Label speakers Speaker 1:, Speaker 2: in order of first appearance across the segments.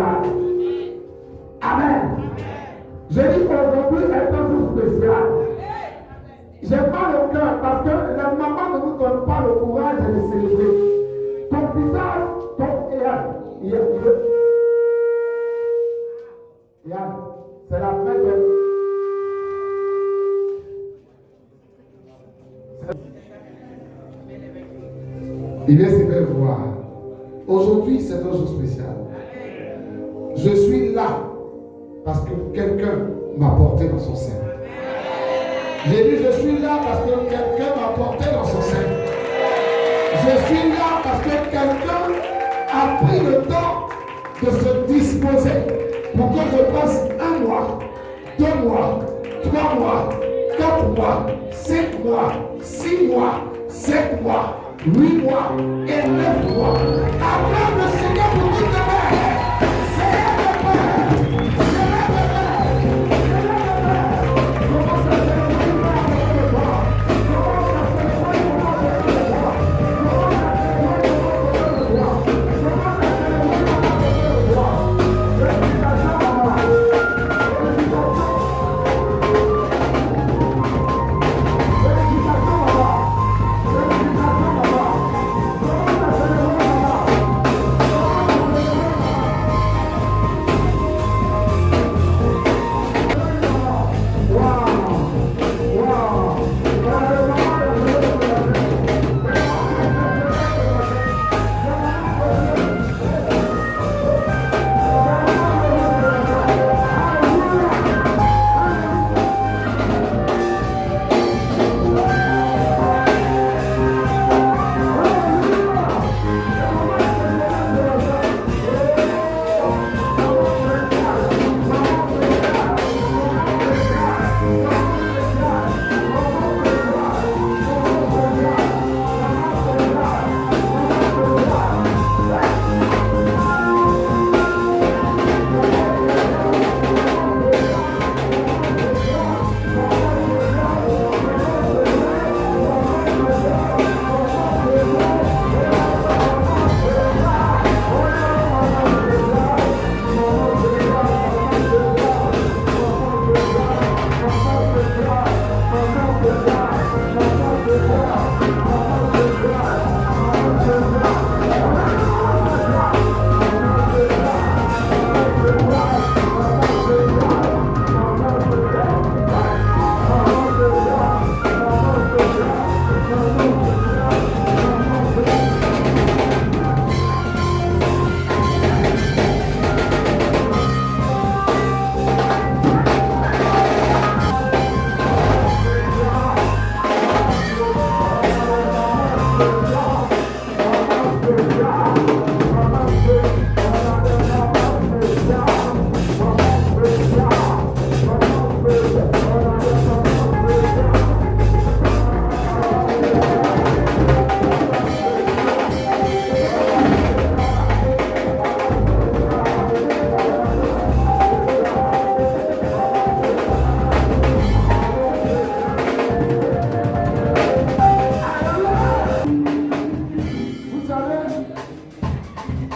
Speaker 1: spécial. Amen. Je dis qu'aujourd'hui est un jour spécial. J'ai pas le cœur parce que la maman ne nous donne pas le courage de le célébrer. Ton visage, Yann, c'est la fête de... Il est super voir. Aujourd'hui, c'est un jour spécial. Je suis là parce que quelqu'un m'a porté dans son sein. J'ai dit, je suis là parce que quelqu'un m'a porté dans son sein. Je suis là parce que quelqu'un a pris le temps de se disposer pour que je passe 1 mois, 2 mois, 3 mois, 4 mois, 5 mois, 6 mois, 7 mois, 8 mois et 9 mois. Acclame le Seigneur pour toute ta mère. C'est le Père.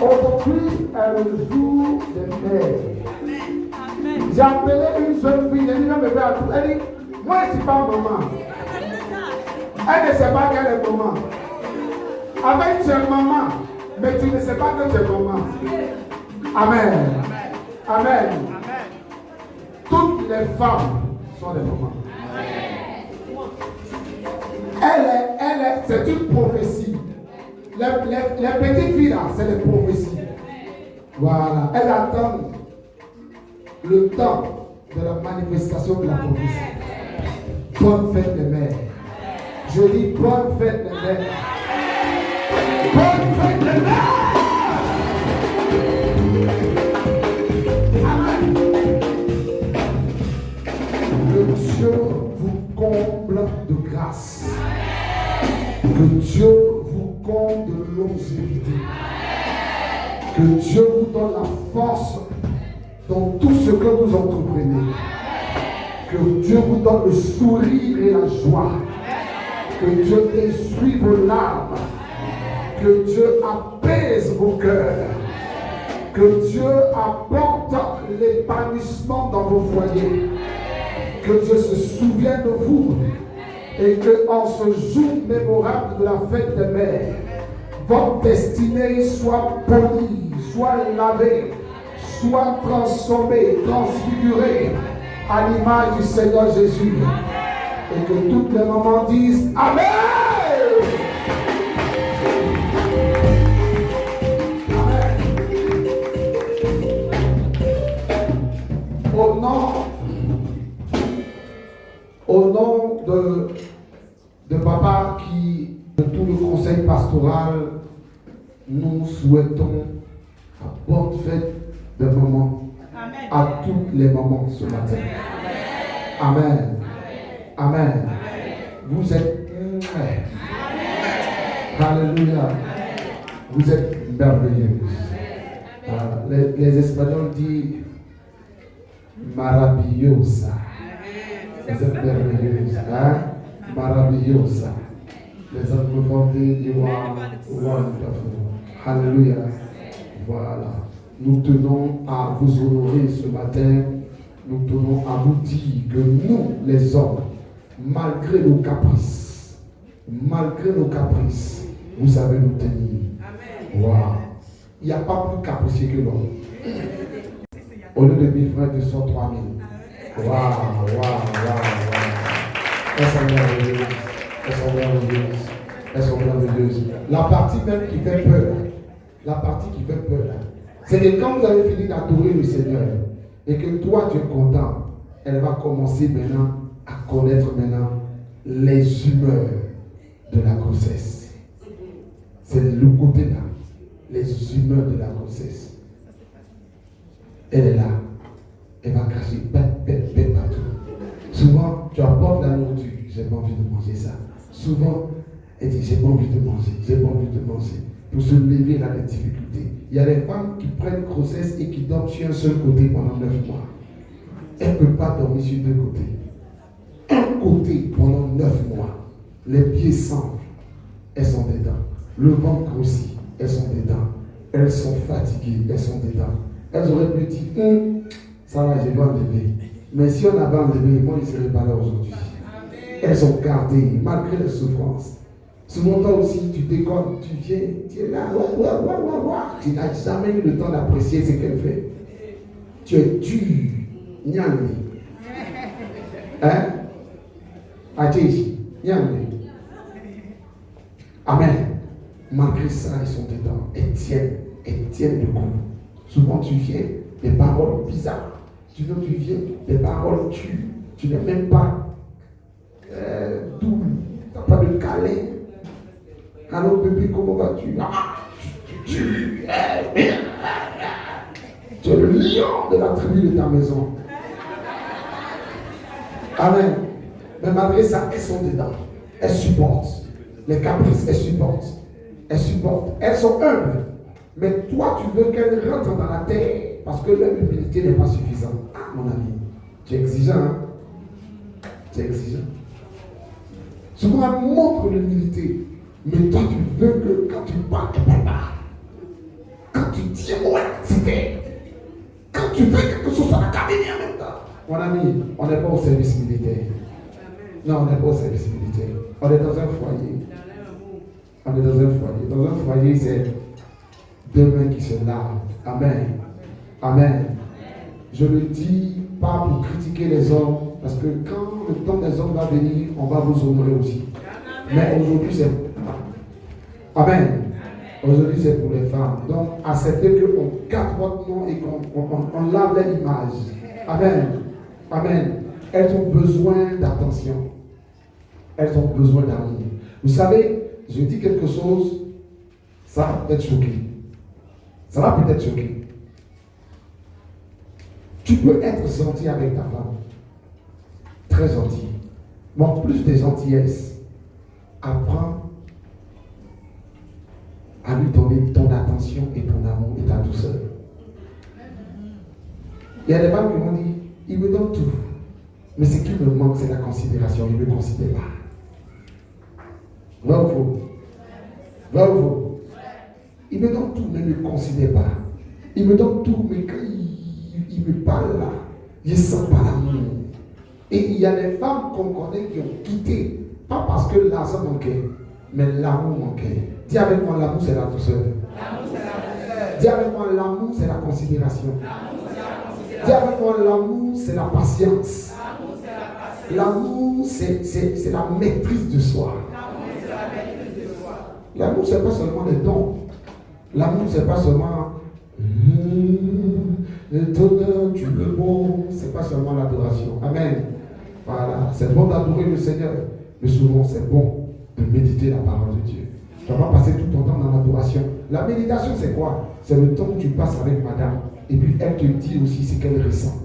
Speaker 1: Aujourd'hui est le jour des mères. J'ai appelé une jeune fille, elle dit, non, mais elle dit, moi je ne suis pas maman. Elle ne sait pas quelle est maman. Avec tu es maman, mais tu ne sais pas que tu es maman. Amen. Amen. Toutes les femmes sont des mamans. C'est une prophétie. Les petites filles là, c'est des prophéties. Voilà. Elles attendent le temps de la manifestation de la prophétie. Bonne fête des mères. Je dis bonne fête des mères. Bonne fête des mères. Amen. Que Dieu vous comble de grâce. Que Dieu vous comble de longévité. Que Dieu vous donne la force dans tout ce que vous entreprenez. Que Dieu vous donne le sourire et la joie. Que Dieu essuie vos larmes. Que Dieu apaise vos cœurs. Que Dieu apporte l'épanouissement dans vos foyers. Que Dieu se souvienne de vous. Et qu'en ce jour mémorable de la fête des mères, votre destinée soit polie, soit lavée, soit transformée, transfigurée à l'image du Seigneur Jésus. Et que toutes les mamans disent Amen. Au nom de papa de tout le conseil pastoral, nous souhaitons la bonne fête de maman à toutes les mamans ce matin. Amen. Amen. Vous êtes Alléluia. Vous êtes merveilleuses. Les Espagnols disent maravillosa. Vous êtes merveilleuse, hein? Maravillosa. Les anglophones disent wonderful. Alléluia. Voilà. Nous tenons à vous honorer ce matin. Nous tenons à vous dire que nous, les hommes, malgré nos caprices, vous savez nous tenir. Wow. Il n'y a pas plus capricieux que l'homme. Au lieu de 1000 francs, 200, 3000. Waouh. Elles sont merveilleuses. La partie même qui fait peur, c'est que quand vous avez fini d'adorer le Seigneur et que toi tu es content, elle va commencer maintenant à connaître les humeurs de la grossesse. C'est le côté là, les humeurs de la grossesse. Elle est là. Elle va cracher partout. Souvent, tu apportes la nourriture. J'ai pas envie de manger ça. Souvent, elle dit j'ai pas envie de manger. Pour se lever, là, les difficultés. Il y a des femmes qui prennent grossesse et qui dorment sur un seul côté pendant 9 mois. Elle ne peut pas dormir sur 2 côtés. Un côté pendant 9 mois. Les pieds semblent. Elles sont dedans. Le ventre grossit. Elles sont dedans. Elles sont fatiguées. Elles sont dedans. Elles auraient pu dire, ça va, je vais enlever. Mais si on avait enlevé, moi, il ne serait pas là aujourd'hui. Elles sont gardées, malgré les souffrances. Souvent, toi aussi, tu déconnes, tu viens, tu es là, tu n'as jamais eu le temps d'apprécier ce qu'elle fait. Tu es dur, nyangli. Hein? Adjéji, nyangli. Amen. Malgré ça, ils sont dedans. Elles tiennent le coup. Souvent, tu viens, des paroles bizarres. Tu viens, des paroles tu n'es même pas double. Tu n'as pas de câlin. Alors, bébé, comment vas-tu? Tu es le lion de la tribu de ta maison. Amen. Mais malgré ça, elles sont dedans. Elles supportent. Les caprices, elles supportent. Elles sont humbles. Mais toi, tu veux qu'elles rentrent dans la terre parce que leur humilité n'est pas suffisante. Ah, mon ami, tu es exigeant. Hein? Tu es exigeant. Souvent, elle montre l'humilité. Mais toi, tu veux que quand tu parles, elle parle pas. Quand tu dis ouais, c'est fait. Quand tu fais quelque chose, ça va cabiner en même temps. Mon ami, on n'est pas au service militaire. Non, on n'est pas au service militaire. On est dans un foyer. Dans un foyer, c'est deux mains qui se lavent. Amen. Amen. Je le dis pas pour critiquer les hommes, parce que quand le temps des hommes va venir, on va vous honorer aussi. Mais aujourd'hui, c'est... Amen. Aujourd'hui, c'est pour les femmes. Donc, acceptez qu'on garde votre nom et qu'on lave l'image. Amen. Amen. Elles ont besoin d'attention. Elles ont besoin d'amour. Vous savez, je dis quelque chose, ça va peut-être choquer. Ça va peut-être choquer. Tu peux être gentil avec ta femme. Très gentil. Mais en plus de gentillesse, apprends à lui donner ton attention et ton amour et ta douceur. Il y a des femmes qui m'ont dit, il me donne tout. Mais ce qui me manque, c'est la considération. Il ne me considère pas. Va ou faux? Il me donne tout, mais il ne me considère pas. Il me donne tout, mais quand il me parle là, je ne sens pas l'amour. Et il y a des femmes qu'on connaît qui ont quitté, pas parce que l'argent manquait, mais l'amour manquait. Dis avec moi, l'amour c'est la douceur. Dis avec moi, l'amour c'est la considération. Dis avec moi, l'amour c'est la patience. L'amour c'est la maîtrise de soi. L'amour c'est pas seulement des dons. L'amour c'est pas seulement tu es bon, c'est pas seulement l'adoration. Amen. Voilà, c'est bon d'adorer le Seigneur, mais souvent c'est bon de méditer la parole de Dieu. Tu ne vas pas passer tout ton temps dans l'adoration. La méditation, c'est quoi? C'est le temps où tu passes avec madame et puis elle te dit aussi ce qu'elle ressent.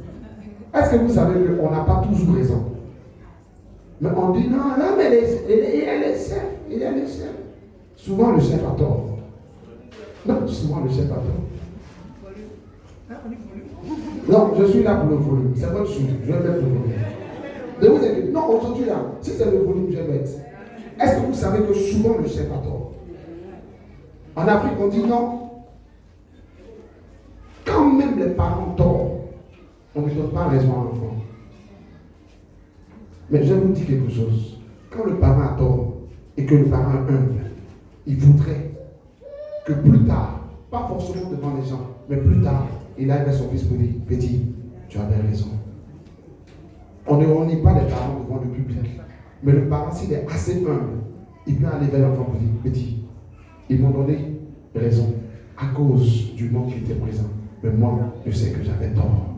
Speaker 1: Est-ce que vous savez qu'on n'a pas toujours raison? Mais on dit non, mais elle est chef, il est le chef. Souvent le chef a tort. Non, souvent le chef a tort. Non, je suis là pour le volume. C'est votre chose. Je vais mettre le volume. Ne vous inquiétez. Non, aujourd'hui là, si c'est le volume, je vais mettre. Est-ce que vous savez que souvent le chef a tort? En Afrique, on dit non. Quand même les parents torts, on ne donne pas raison à l'enfant. Mais je vous dis quelque chose. Quand le parent a tort et que le parent est humble, il voudrait que plus tard, pas forcément devant les gens, mais plus tard, il aille vers son fils pour dire, petit, tu avais raison. On ne renie pas les parents devant le public. Mais le parent, s'il est assez humble, il peut aller vers l'enfant pour dire, petit, ils m'ont donné raison à cause du monde qui était présent. Mais moi, je sais que j'avais tort.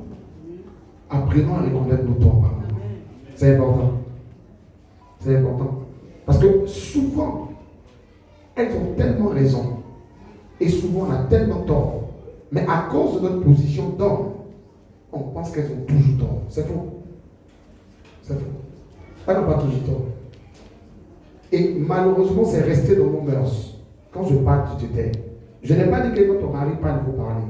Speaker 1: Apprenons à reconnaître nos torts par nous. C'est important. C'est important. Parce que souvent, elles ont tellement raison. Et souvent, on a tellement tort. Mais à cause de notre position d'homme, on pense qu'elles ont toujours tort. C'est faux. C'est faux. Elles n'ont pas toujours tort. Et malheureusement, c'est resté dans nos mœurs. Quand je parle, tu te tais. Je n'ai pas dit que quand ton mari parle, il faut parler.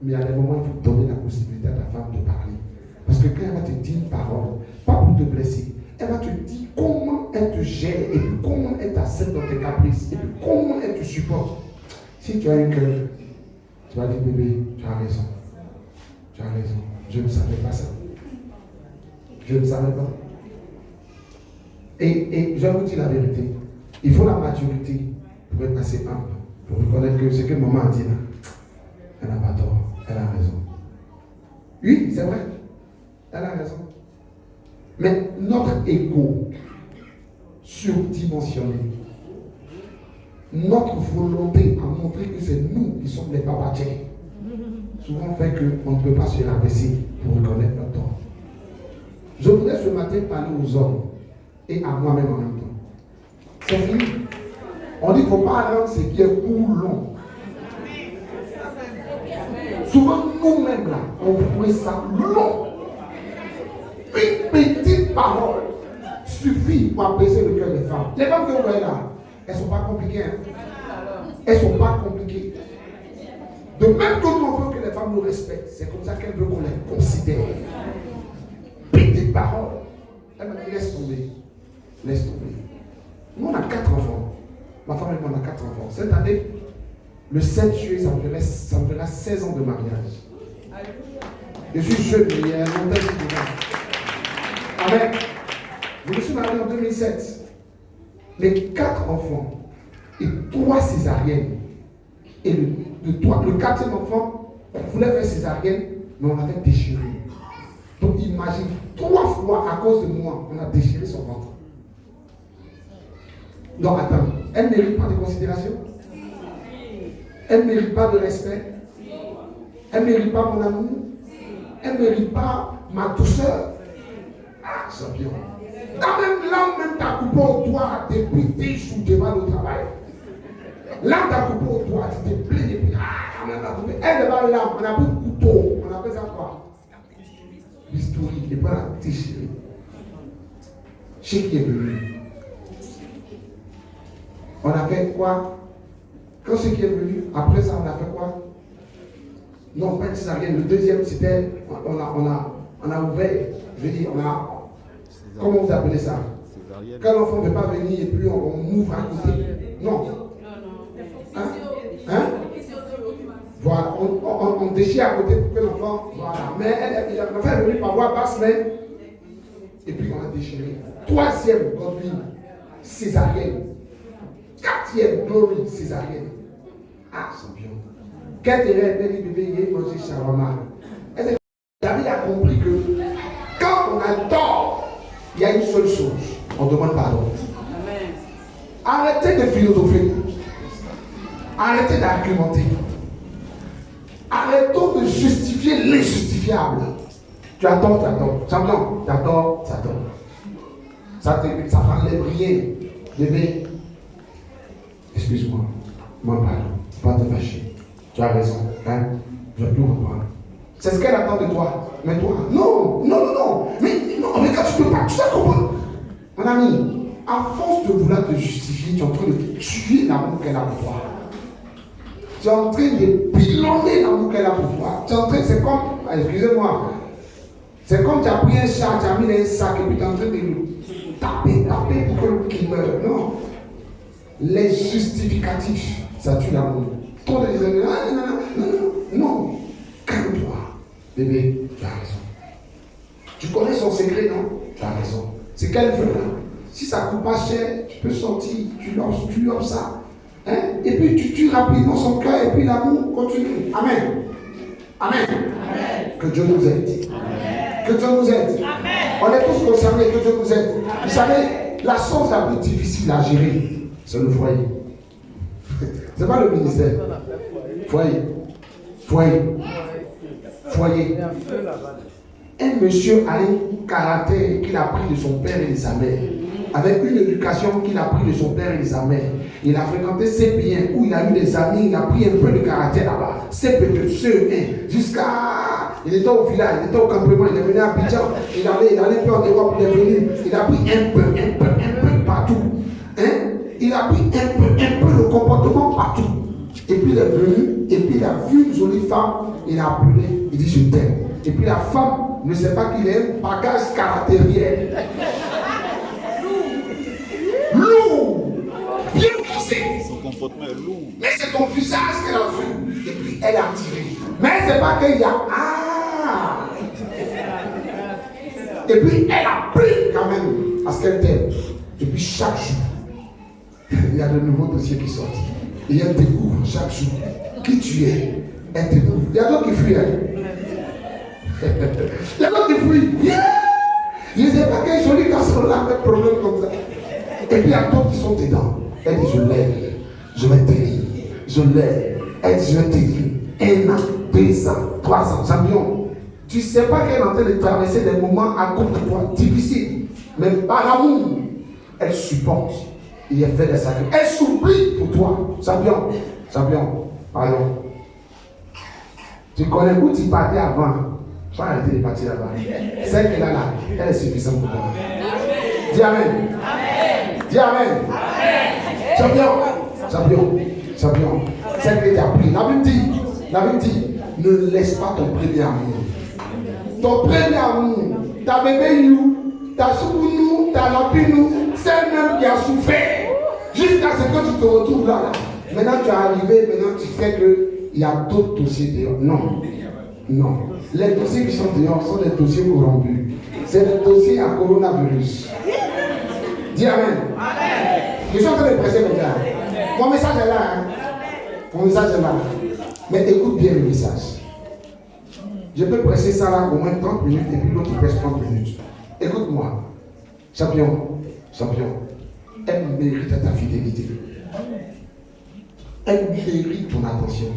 Speaker 1: Mais à des moments, il faut donner la possibilité à ta femme de parler. Parce que quand elle va te dire une parole, pas pour te blesser, elle va te dire comment elle te gère, et puis comment elle t'accepte dans tes caprices, et puis comment elle te supporte. Si tu as un cœur, tu vas dire, bébé, tu as raison. Tu as raison. Je ne savais pas ça. Je ne savais pas. Et je vous dis la vérité. Il faut la maturité pour être assez humble, pour reconnaître que ce que maman a dit là, elle n'a pas tort. Elle a raison. Oui, c'est vrai. Elle a raison. Mais notre ego surdimensionné, notre volonté à montrer que c'est nous qui sommes les papatiers, souvent fait qu'on ne peut pas se rabaisser pour reconnaître notre tort. Je voudrais ce matin parler aux hommes et à moi-même en même temps. C'est fini. On dit qu'il ne faut pas rendre ce qui est court long. Souvent, nous-mêmes, là, on trouve ça long. Une petite parole suffit pour apaiser le cœur des femmes. Les femmes que vous voyez là, elles ne sont pas compliquées. Hein? Elles ne sont pas compliquées. De même que nous, on veut que les femmes nous respectent, c'est comme ça qu'elles veulent qu'on les considère. Petite parole. Elle m'a dit, laisse tomber. Laisse tomber. Nous, on a 4 enfants. Ma femme et moi, on a 4 enfants. Cette année, le 7 juillet, ça me fera 16 ans de mariage. Je suis jeune, mais il y a longtemps que je Amen. Je me suis marié en 2007. Les 4 enfants et 3 césariennes. Et le 4e enfant, on voulait faire césarienne, mais on avait déchiré. Donc imagine, 3 fois à cause de moi, on a déchiré son ventre. Donc attends, elle ne mérite pas de considération? Elle ne mérite pas de respect? Elle ne mérite pas mon amour? Elle ne mérite pas ma douceur? Ah, champion. Là même t'as coupé au doigt depuis tes jours devant le travail. Là t'as coupé au doigt, tu t'es plaint depuis. Ah, on a coupé. Elle n'est pas là, on a pris le couteau. On appelle ça quoi? L'historique, et pas la déchirer. Chez qui est venu? On a fait quoi? Quand ce qui est venu, après ça, on a fait quoi? Non, pas une césarienne. Le deuxième, c'était, on a ouvert, je veux dire, comment vous appelez ça? Quand l'enfant ne veut pas venir et puis on ouvre à côté. Non. Hein? Voilà, on on déchire à côté pour que l'enfant, voilà. Mais l'enfant est venu par voie basse, mais. Et puis on a déchiré. Troisième, Godwin, césarienne. Quatrième, Glory, césarienne. Ah, champion. Quel terrain est bébé, il est mangé shawarma. David a compris que quand on a tort, il y a une seule chose. On demande pardon. Amen. Arrêtez de philosopher. Arrêtez d'argumenter. Arrêtons de justifier l'injustifiable. Tu as tort, tu as tort. Champion, tu as tort, tu as tort. Ça n'enlève rien. Bébé, excuse-moi. Moi, pardon. Pas te fâcher. Tu as raison. Hein? Je vais tout reprendre. C'est ce qu'elle attend de toi. Mais toi, non. Mais quand tu ne peux pas, tu dois comprendre. Mon ami, à force de vouloir te justifier, tu es en train de tuer l'amour qu'elle a pour toi. Tu es en train de pilonner l'amour qu'elle a pour toi. Tu es en train, c'est comme, excusez-moi, c'est comme tu as pris un chat, tu as mis dans un sac et puis tu es en train de le taper pour qu'il meure. Non. Les justificatifs, ça tue l'amour. Trop de gens, non. Calme-toi. Bébé, tu as raison. Tu connais son secret, non? Tu as raison. C'est qu'elle veut là. Si ça coûte pas cher, tu peux sortir, tu offres ça. Hein? Et puis tu tues rapidement son cœur et puis l'amour continue. Amen. Amen. Amen. Que Dieu nous aide. Amen. Que Dieu nous aide. Amen. On est tous concernés, que Dieu nous aide. Amen. Vous savez, la chose la plus difficile à gérer, c'est le foyer. C'est pas le ministère. Foyer. Un monsieur a un caractère qu'il a pris de son père et de sa mère, avec une éducation qu'il a pris de son père et de sa mère. Il a fréquenté ses biens où il a eu des amis, il a pris un peu de caractère là-bas. C'est peut-être jusqu'à. Il était au village, il était au campement, il est venu à Abidjan, il allait un peu en Europe, il est venu, il a pris un peu partout. Hein? Il a pris un peu le comportement partout. Et puis il est venu, et puis il a vu une jolie femme, il a appelé, il dit je t'aime. Et puis la femme ne sait pas qu'il est un bagage caractériel. Lourd, bien pensé. Son comportement est lourd. Mais c'est ton visage qu'elle a vu. Et puis elle a tiré. Mais c'est pas qu'il y a. Ah! Et puis elle a pris quand même parce qu'elle t'aime. Et puis chaque jour, il y a de nouveaux dossiers qui sortent. Et elle découvre chaque jour qui tu es. Elle découvre. Il y a d'autres qui fuient. Il y a d'autres qui fuient. Yeah! Je ne sais pas quel joli garçon là avec problème comme ça. Et puis il y a d'autres qui sont dedans. Elle dit je l'aime. Je vais t'aider. Je l'aime. Elle dit je vais t'aider. 1 an, 2 ans, 3 ans. Champion. Tu ne sais pas qu'elle est en train de traverser des moments à cause de toi difficiles. Mais par amour, elle supporte. Et elle fait des sacrifices. Elle s'oublie pour toi. Champion. Pardon. Tu connais où tu partais avant. Tu vas arrêter de partir là-bas. Celle qu'elle a là, elle est suffisante pour toi. Dis Amen. Dis Amen. Champion. Celle que tu as pris. La Bible dit, ne laisse pas ton premier amour. Ton premier amour, ta bébé you, ta soupounou, ta lapinou, celle même qui a souffert. Jusqu'à ce que tu te retrouves là. Maintenant tu es arrivé, maintenant tu sais qu'il y a d'autres dossiers dehors. Non. Les dossiers qui sont dehors sont des dossiers corrompus. C'est des dossiers à coronavirus. Dis Amen. Je suis en train de prêcher comme ça. Mon message est là. Mais écoute bien le message. Je peux prêcher ça là au moins 30 minutes et puis l'autre prêche 30 minutes. Écoute-moi. Champion. Elle mérite ta fidélité. Elle mérite ton attention.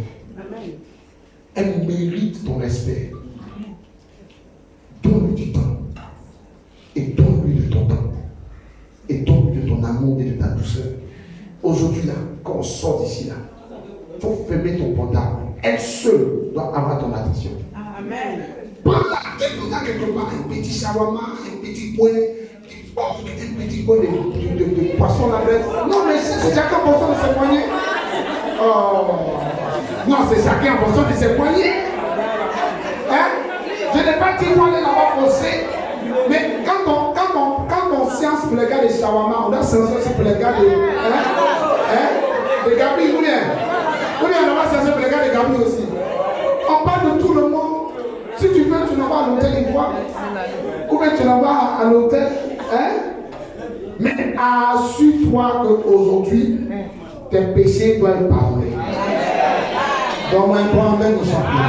Speaker 1: Elle mérite ton respect. Donne-lui du temps. Et donne-lui de ton temps. Et donne-lui de ton amour et de ta douceur. Aujourd'hui, là, quand on sort d'ici, là, il faut fermer ton portable. Elle seule doit avoir ton attention. Amen. Prends-la, dépose-la quelque part, un petit shawarma, un petit coin, un petit coin de poisson là. Non, mais c'est chacun en fonction de ses poignets. Oh. Non, c'est chacun en fonction de ses poignets. Hein? Je n'ai pas dit qu'on est là-bas forcé. Mais quand on science pour les gars de shawarma, on a science aussi pour les gars de. De Gabi, ou bien on a science pour les gars de Gabi aussi. On parle de le monde. Si tu veux, tu l'envoies à l'hôtel une fois. Ou bien tu l'envoies à l'hôtel. Hein? Mais assure-toi qu'aujourd'hui, tes péchés doivent être pardonnés. Donc, un point même au champion.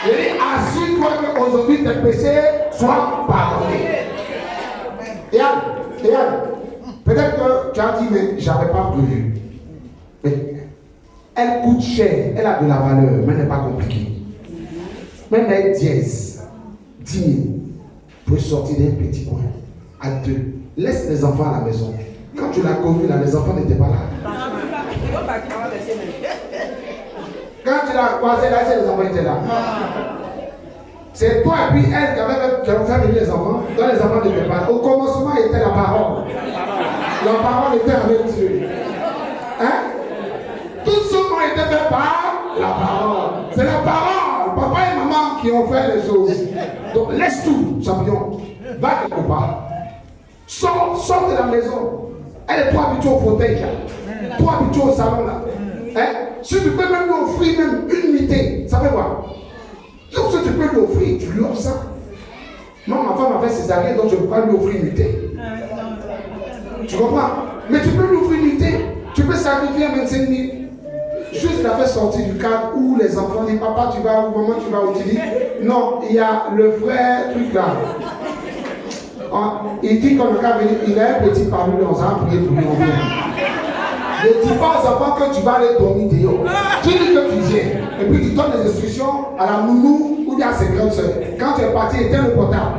Speaker 1: Et assure-toi qu'aujourd'hui, tes péchés soient pardonnés. Et Anne, peut-être que tu as dit, mais je n'avais pas prévu. Mais elle coûte cher, elle a de la valeur, mais elle n'est pas compliquée. Même avec 10 000, pour sortir d'un petit coin, à 2. Laisse les enfants à la maison. Quand tu l'as connue là, les enfants n'étaient pas là. Quand tu l'as croisé là, les enfants étaient là. C'est toi et puis elle qui avait fait venir les enfants, dont les enfants n'étaient pas là. Au commencement, il était la parole. La parole était avec Dieu. Hein? Tout ce monde était fait par la parole. C'est la parole. Papa et maman qui ont fait les choses. Donc laisse tout, champion. Va quelque part. Sors de la maison. Elle est trop habituée au fauteuil là. Trop habituée au salon là. Hein? Si tu peux même lui offrir même une nuitée, ça fait quoi? Donc si tu peux lui offrir, tu lui offres ça. Moi, ma femme a fait césarienne, donc je ne peux pas lui offrir une nuitée. Tu comprends? Mais tu peux lui offrir une nuitée. Tu peux sacrifier 25 000. Juste la faire sortir du cadre où les enfants disent papa tu vas où, maman tu vas où, tu dis non, il y a le vrai truc là. Il dit qu'on va venir, il a un petit parmi dans un prier pour lui. Ne dis pas aux enfants que tu vas aller dormir dehors. Tu dis que tu viens. Et puis tu donnes des instructions à la nounou ou à ses grandes soeurs. Quand tu es parti, éteins le portable.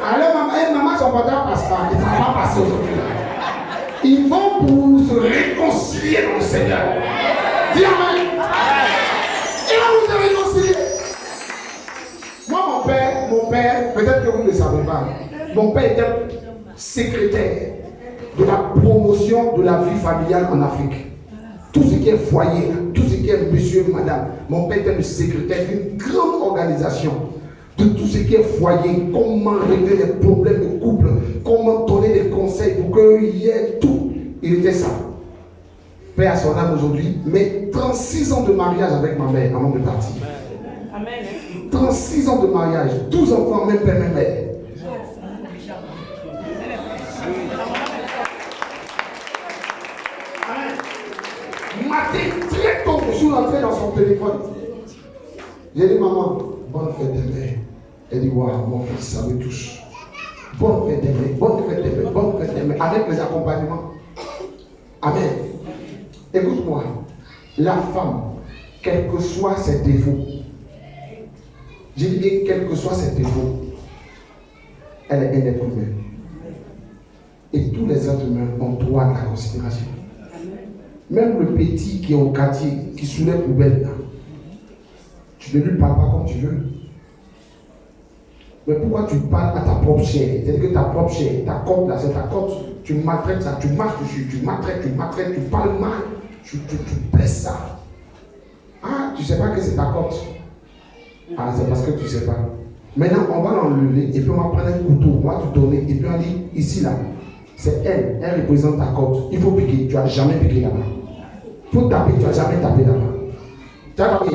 Speaker 1: Alors maman, son portable passe pas. Il ne va pas passer aujourd'hui. Ils vont pour se réconcilier dans le Seigneur. Dis amen. Et là vous avez réconcilié. Moi mon père, peut-être que vous ne le savez pas, mon père était secrétaire de la promotion de la vie familiale en Afrique. Tout ce qui est foyer, tout ce qui est monsieur, madame. Mon père était le secrétaire d'une grande organisation de tout ce qui est foyer, comment régler les problèmes de couple, comment donner des conseils pour qu'il y ait tout. Il était ça. Paix à son âme aujourd'hui, mais 36 ans de mariage avec ma mère avant de partir. Amen. 36 ans de mariage, 12 enfants, même père, même mère. Matin, très tôt, je suis rentré dans son téléphone. J'ai dit, maman, bonne fête des mères. Elle dit, waouh, mon fils, ça me touche. Bonne fête des mères, bonne fête des mères, bonne fête des mères, avec les accompagnements. Amen. Écoute-moi, la femme, quels que soient ses défauts, j'ai dit bien, quels que soient ses défauts, elle est un être humain. Et tous les êtres humains ont droit à la considération. Même le petit qui est au quartier, qui soulève poubelle là, tu ne lui parles pas comme tu veux. Mais pourquoi tu parles à ta propre chair? C'est-à-dire que ta propre chair, ta côte là, c'est ta côte. Tu maltraites ça, tu marches dessus, tu maltraites, tu parles mal, tu blesses ça. Ah, tu ne sais pas que c'est ta côte. Ah, c'est parce que tu ne sais pas. Maintenant, on va l'enlever et puis on va prendre un couteau, on va te donner et puis on dit, ici là, c'est elle représente ta côte. Il faut piquer, tu n'as jamais piqué là-bas. Il faut taper, tu n'as jamais tapé là-bas. Tu as tapé.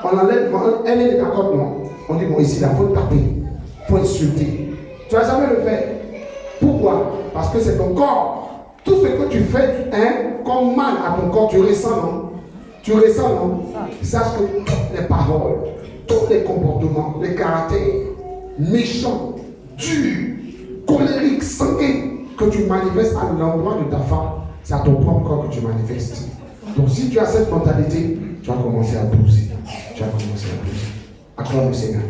Speaker 1: On enlève, elle est de ta côte, non? On dit, bon, ici là, il faut taper, il faut insulter. Tu n'as jamais le fait. Pourquoi? Parce que c'est ton corps. Tout ce que tu fais comme mal à ton corps, tu ressens, non? Tu ressens, non? Sache que toutes les paroles, tous les comportements, les caractères méchants, durs, colériques, sanguins que tu manifestes à l'endroit de ta femme, c'est à ton propre corps que tu manifestes. Donc si tu as cette mentalité, tu vas commencer à bouger. Tu vas commencer à bouger. Acclame le Seigneur.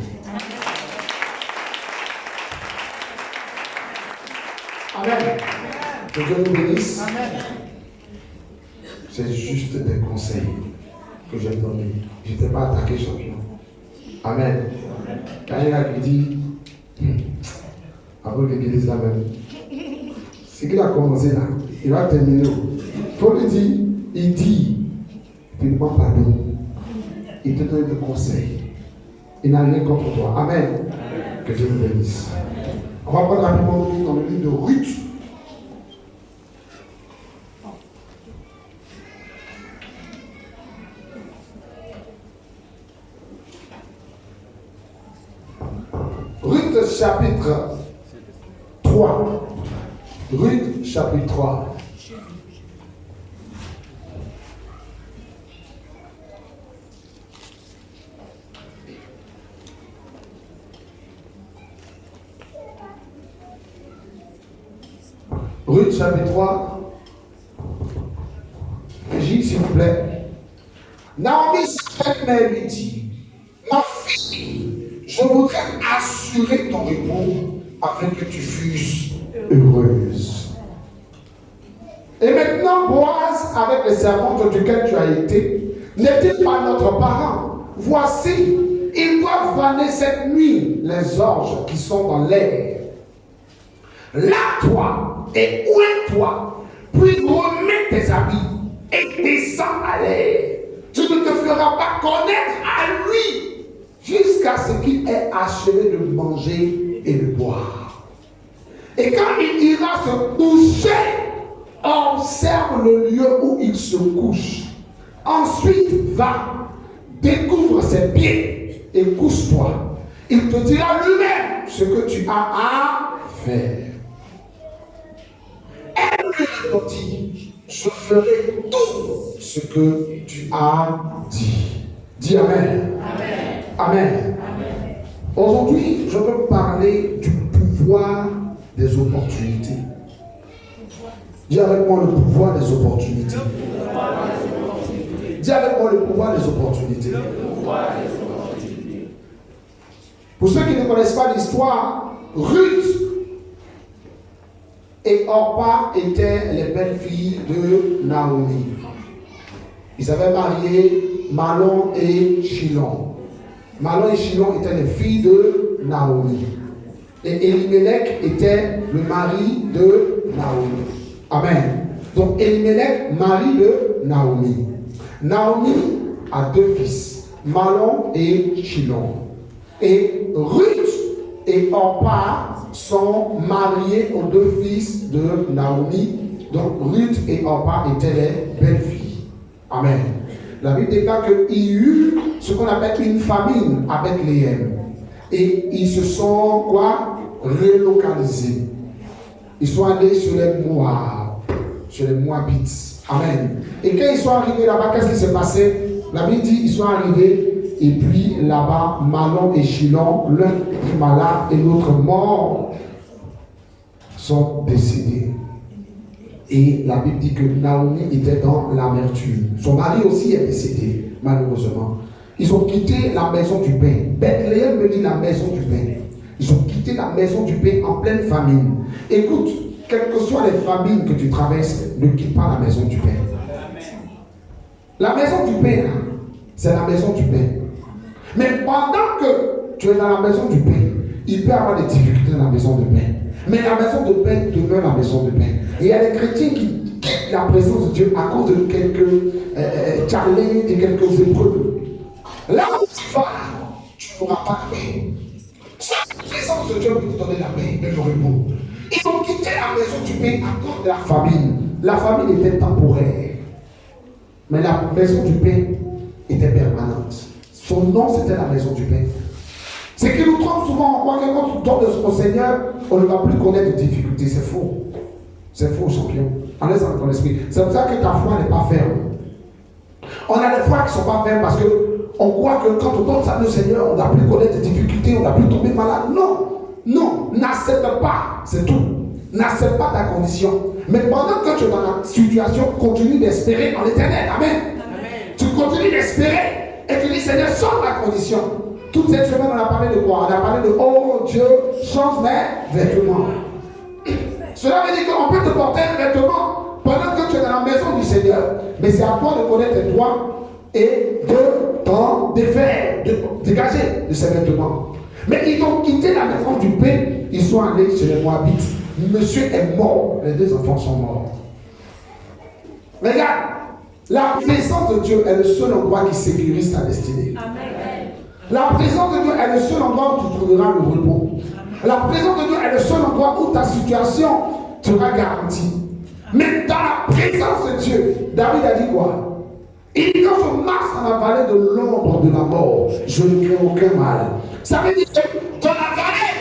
Speaker 1: Amen. Que Dieu nous bénisse. Amen. C'est juste des conseils que j'ai donnés. Je ne t'ai pas attaqué, champion. Amen. Quand il y a qui dit, après l'église là même, ce qu'il a commencé là, il va terminer. Il faut lui dire, il dit, tu ne demandes pardon. Il te donne des conseils. Il n'a rien contre toi. Amen. Que Dieu nous bénisse. On va prendre rapidement dans le livre de Ruth. Ruth chapitre 3. Ruth chapitre 3. Ruth chapitre 3. Régie, s'il vous plaît. Naomi elle lui dit, ma fille, je voudrais assurer ton repos afin que tu fusses heureuse. Et maintenant, Boaz, avec les servantes duquel tu as été, n'était pas notre parent. Voici, ils doivent vanner cette nuit les orges qui sont dans l'air. Lave-toi et ouin-toi, puis remets tes habits et descends à l'air. Tu ne te feras pas connaître à lui jusqu'à ce qu'il ait achevé de manger et de boire. Et quand il ira se coucher, observe le lieu où il se couche. Ensuite, va, découvre ses pieds et couche-toi. Il te dira lui-même ce que tu as à faire. Elle lui répondit, je ferai tout ce que tu as dit. Dis Amen. Amen. Amen. Amen. Aujourd'hui, je veux parler du pouvoir des opportunités. Dis avec moi le pouvoir des opportunités. Dis avec moi le pouvoir des opportunités. Pour ceux qui ne connaissent pas l'histoire, Ruth et Orpa étaient les belles-filles de Naomi. Ils avaient marié Mahlon et Chilon. Mahlon et Chilon étaient les filles de Naomi. Et Elimelech était le mari de Naomi. Amen. Donc Elimelech, mari de Naomi. Naomi a deux fils, Mahlon et Chilon. Et Ruth et Orpa sont mariés aux deux fils de Naomi. Donc Ruth et Orpa étaient les belles-filles. Amen. La Bible déclare qu'il y eut ce qu'on appelle une famine à Bethléem. Et ils se sont quoi? Relocalisés. Ils sont allés sur les Moab, sur les Moabites. Amen. Et quand ils sont arrivés là-bas, qu'est-ce qui s'est passé? La Bible dit ils sont arrivés et puis là-bas, Mahlon et Chilon, l'un est malade et l'autre mort, sont décédés. Et la Bible dit que Naomi était dans l'amertume. Son mari aussi est décédé, malheureusement. Ils ont quitté la maison du pain. Bethléem me dit la maison du pain. Ils ont quitté la maison du pain en pleine famine. Écoute, quelles que soient les famines que tu traverses, ne quitte pas la maison du pain. La maison du pain, c'est la maison du pain. Mais pendant que tu es dans la maison du pain, il peut y avoir des difficultés dans la maison de pain. Mais la maison de pain demeure la maison de pain. Et il y a des chrétiens qui quittent la présence de Dieu à cause de quelques challenges et quelques épreuves. Là où tu vas, tu n'auras pas la paix. C'est la présence de Dieu qui te donne la paix et le repos. Ils ont quitté la maison du pain à cause de la famine. La famine était temporaire. Mais la maison du pain était permanente. Son nom, c'était la maison du pain. C'est qu'il nous trompe souvent en croit que quand on tombe au Seigneur, on ne va plus connaître de difficultés. C'est faux. C'est faux, champion. En laissant dans ton esprit. C'est pour ça que ta foi n'est pas ferme. On a des foi qui ne sont pas fermes parce qu'on croit que quand on tombe ça le Seigneur, on n'a plus connaître de difficultés, on n'a plus tomber malade. Non. Non. N'accepte pas. C'est tout. N'accepte pas ta condition. Mais pendant que tu es dans la situation, continue d'espérer en l'éternel. Amen. Amen. Tu continues d'espérer et tu dis Seigneur, change ma condition. Toute cette semaine, on a parlé de quoi? On a parlé de oh Dieu, change mes vêtements. Cela veut dire qu'on peut te porter un vêtement pendant que tu es dans la maison du Seigneur. Mais c'est à toi de connaître tes droits et de t'en défaire, de dégager de ces vêtements. Mais ils ont quitté la maison du pain, ils sont allés chez les Moabites. Monsieur est mort, les deux enfants sont morts. Regarde, la présence de Dieu est le seul endroit qui sécurise ta destinée. Amen. La présence de Dieu est le seul endroit où tu trouveras le repos. La présence de Dieu est le seul endroit où ta situation sera garantie. Mais dans la présence de Dieu, David a dit quoi? Et quand je marche dans la vallée de l'ombre de la mort, je ne crains aucun mal. Ça veut dire que dans la vallée